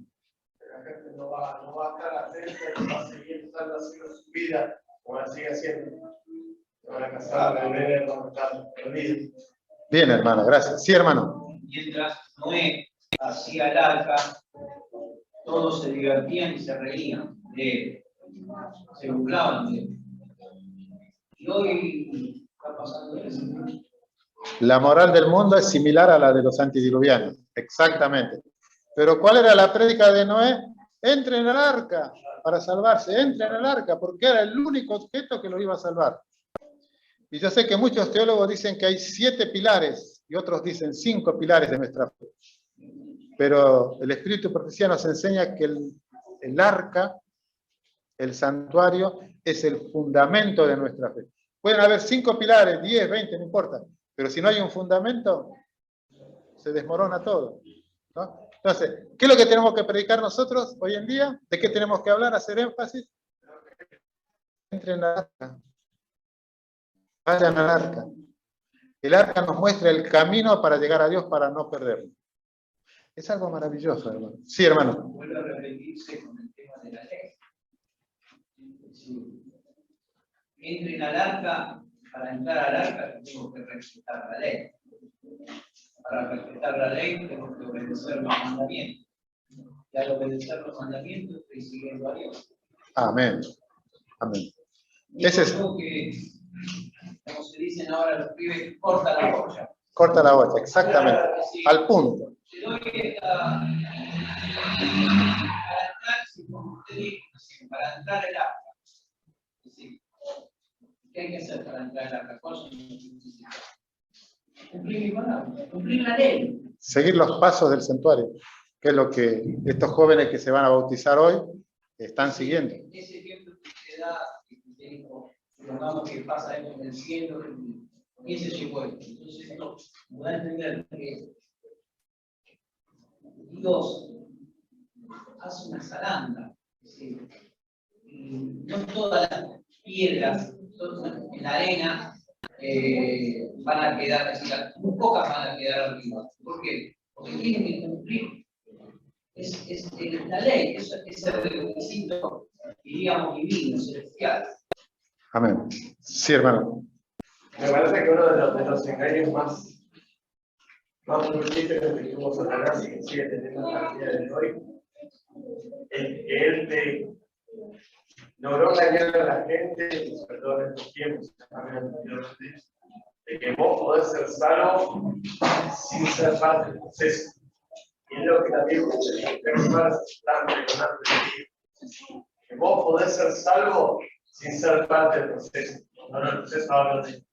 La gente no va a estar atenta y va a seguir estando haciendo su vida como la sigue haciendo. Se van a casar, a beber, van a estar perdidos. Bien, hermano, gracias. Sí, hermano. Mientras Noé hacía el arca, todos se divertían y se reían de él, se burlaban de él. Y hoy está pasando eso. La moral del mundo es similar a la de los antidiluvianos, exactamente. Pero ¿cuál era la prédica de Noé? Entren al arca para salvarse, entren al arca, porque era el único objeto que los iba a salvar. Y yo sé que muchos teólogos dicen que hay 7 pilares, y otros dicen 5 pilares de nuestra fe. Pero el Espíritu de Profecía nos enseña que el arca, el santuario, es el fundamento de nuestra fe. Pueden haber 5 pilares, 10, 20, no importa. Pero si no hay un fundamento, se desmorona todo, ¿no? Entonces, ¿qué es lo que tenemos que predicar nosotros hoy en día? ¿De qué tenemos que hablar, hacer énfasis? Entren al arca. Vayan al arca. El arca nos muestra el camino para llegar a Dios, para no perderlo. Es algo maravilloso, hermano. Sí, hermano. Vuelve a repetirse con el tema de la ley. Entren al arca, para entrar al arca tengo que respetar la ley. Para respetar la ley tengo que obedecer los mandamientos. Y al obedecer los mandamientos estoy siguiendo a Dios. Amén. Amén. Y Ese es... creo que, como se dicen ahora los pibes, corta la olla. Corta la olla, exactamente. Sí. Al punto. Te doy esta... Para entrar, si como usted dijo, para entrar el arca. Sí. ¿Qué hay que hacer para entrar al arca? Cumplir mi palabra, cumplir la ley. Seguir los pasos del santuario, que es lo que estos jóvenes que se van a bautizar hoy están siguiendo. Ese ejemplo que usted da, que usted dijo, supongamos que pasa esto en el cielo, ¿quién se llevó esto? Entonces, esto me da a entender que Dios hace una zaranda, ¿sí? Y no todas las piedras en la arena van a quedar, es decir, muy pocas van a quedar arriba. ¿Por qué? Porque tienen que cumplir. Es la ley, es el requisito, diríamos, divino, celestial. Amén. Sí, hermano. Me parece que uno de los engaños más fructíferos que tuvo Satanás y que sigue teniendo hasta el día de hoy es que él te logró engañar a la gente, sobre todo en estos tiempos, de que vos podés ser salvo sin ser parte del proceso. Y es lo que la Biblia está pregonando, que vos podés ser salvo sin ser parte del proceso. Cuando el proceso habla de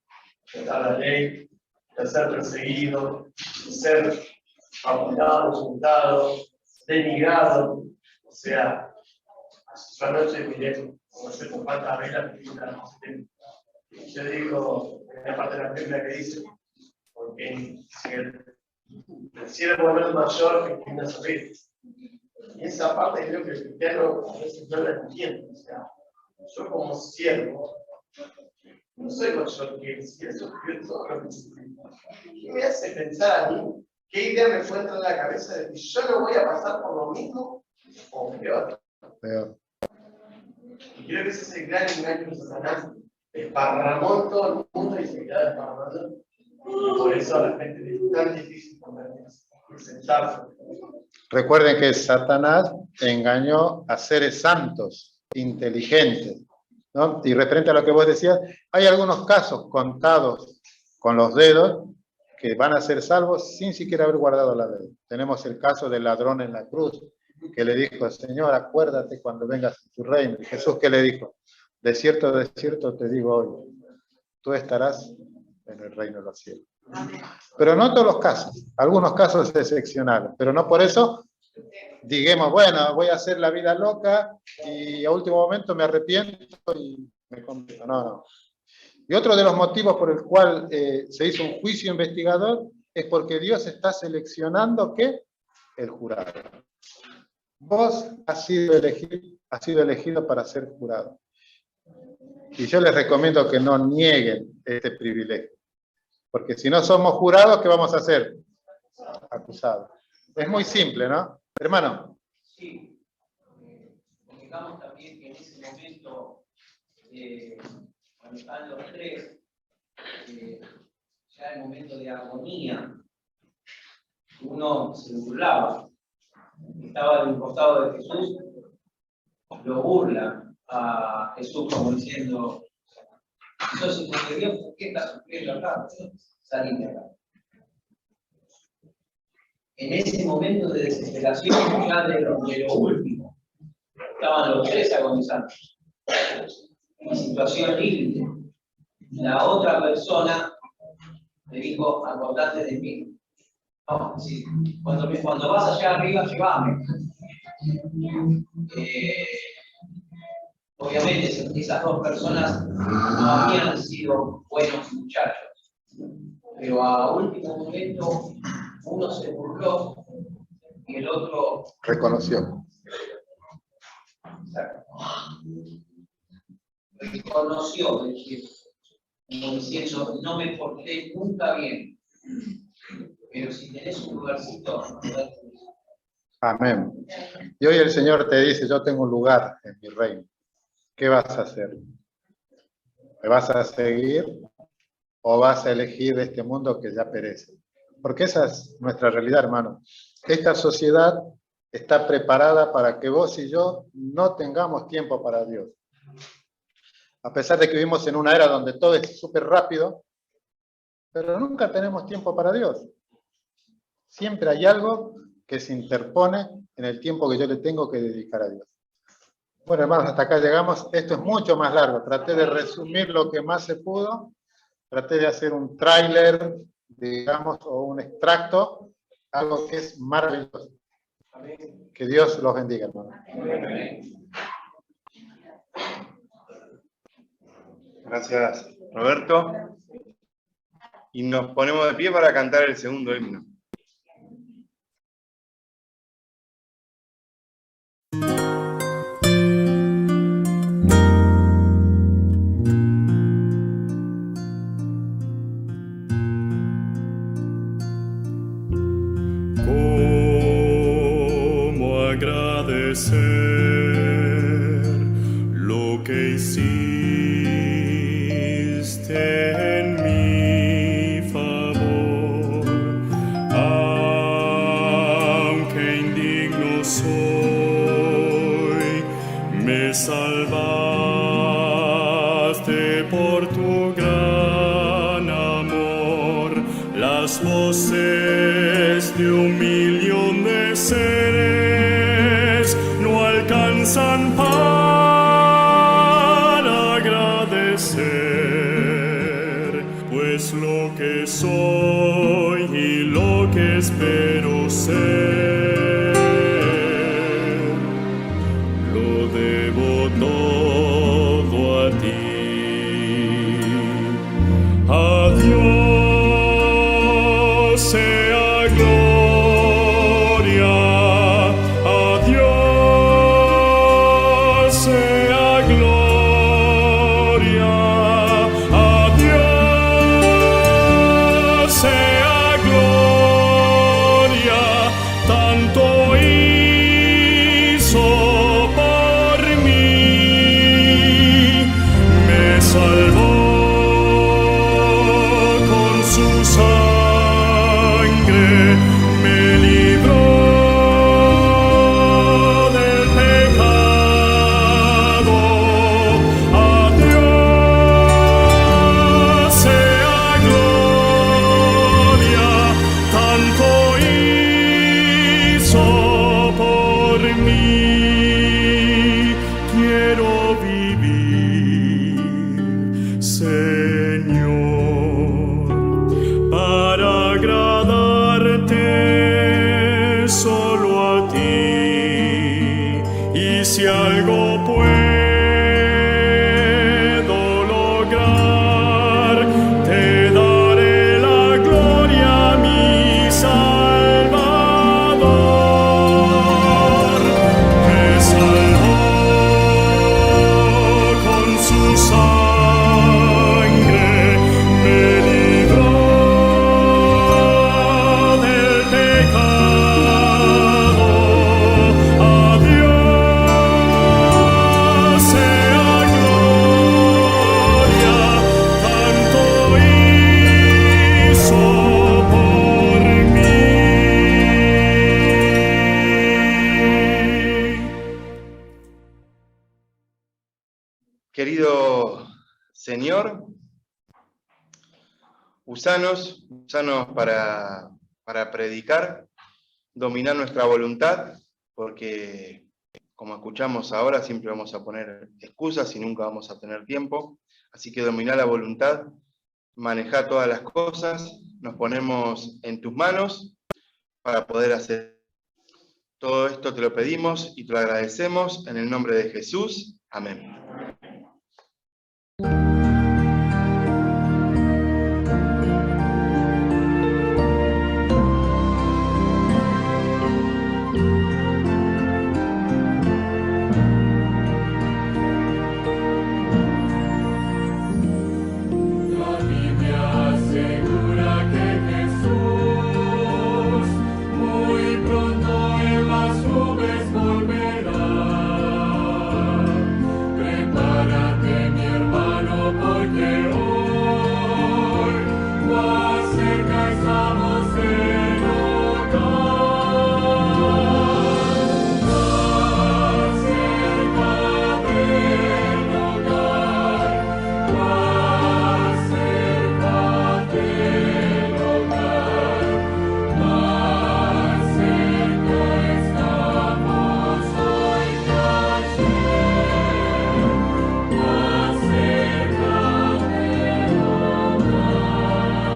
estar la ley, de ser perseguido, de ser apuntado, insultado, denigrado, o sea, yo anoche miré, como sé por cuántas veces película, yo digo, en la parte de la Biblia que dice, porque si el siervo no es mayor, que tiene a su vida. Y esa parte creo que el cristiano a veces no la entiende, o sea, yo como siervo, no soy mayor que él, si él sufrió todo lo que sufrió. ¿Qué me hace pensar a mí? ¿Qué idea me puede entrar en la cabeza de que yo no voy a pasar por lo mismo o peor? Y creo que ese es el gran engaño de Satanás. Desparramó en todo el mundo y se queda desparramando. Y por eso a la gente le es tan difícil sentarse. Recuerden que Satanás engañó a seres santos, inteligentes, ¿no? Y referente a lo que vos decías, hay algunos casos contados con los dedos que van a ser salvos sin siquiera haber guardado la ley. Tenemos el caso del ladrón en la cruz, que le dijo, Señor, acuérdate cuando vengas a tu reino. Y Jesús, ¿qué le dijo? De cierto te digo hoy, tú estarás en el reino de los cielos. Pero no todos los casos, algunos casos excepcionales, pero no por eso digamos, bueno, voy a hacer la vida loca y a último momento me arrepiento y me convierto. No. Y otro de los motivos por el cual se hizo un juicio investigador es porque Dios está seleccionando ¿qué? El jurado. Vos has sido elegido para ser jurado. Y yo les recomiendo que no nieguen este privilegio. Porque si no somos jurados, ¿qué vamos a hacer? Acusados. Es muy simple, ¿no? Hermano. Sí. Digamos también que en ese momento, cuando están los tres, ya el momento de agonía, uno se burlaba. Estaba al costado de Jesús, lo burla a Jesús como diciendo, entonces, porque Dios, ¿por qué está sufriendo acá? Salí de acá. En ese momento de desesperación, ya de lo último, estaban los tres agonizando. En situación límite. La otra persona le dijo, acordate de mí. No, sí. Cuando vas allá arriba, llévame. Obviamente esas dos personas no habían sido buenos muchachos, pero a último momento uno se burló y el otro reconoció. Reconoció, como diciendo, no me porté nunca bien, pero si tenés un lugarcito, amén. Y hoy el Señor te dice, yo tengo un lugar en mi reino. ¿Qué vas a hacer? ¿Me vas a seguir o vas a elegir este mundo que ya perece? Porque esa es nuestra realidad, hermano. Esta sociedad está preparada para que vos y yo no tengamos tiempo para Dios. A pesar de que vivimos en una era donde todo es súper rápido, pero nunca tenemos tiempo para Dios. Siempre hay algo que se interpone en el tiempo que yo le tengo que dedicar a Dios. Bueno, hermanos, hasta acá llegamos. Esto es mucho más largo. Traté de resumir lo que más se pudo. Traté de hacer un tráiler, digamos, o un extracto, algo que es maravilloso. Que Dios los bendiga, hermanos. Gracias, Roberto. Y nos ponemos de pie para cantar el segundo himno. Lo que hiciste en mi favor, aunque indigno soy, me salvaste por tu gran amor. Las voces de un millón de seres no alcanzan para agradecer ser. Lo debo todo a ti. A Dios sea gloria, a Dios sea gloria, a Dios sea gloria, tanto hizo por mí, me salvó con su sangre, me libró del pecado. A Dios sea gloria, tanto hizo por mí. Quiero vivir, Señor, para agradarte solo a ti. Y si algo puedo lograr, te daré la gloria, mi Salvador. Me salvó con su sangre, me libró del pecado. A Dios sea gloria, tanto hizo por mí. Querido Señor, usanos para predicar, dominar nuestra voluntad, porque como escuchamos ahora, siempre vamos a poner excusas y nunca vamos a tener tiempo. Así que dominar la voluntad, manejar todas las cosas, nos ponemos en tus manos para poder hacer todo esto. Te lo pedimos y te lo agradecemos en el nombre de Jesús. Amén. La Biblia asegura que Jesús muy pronto en las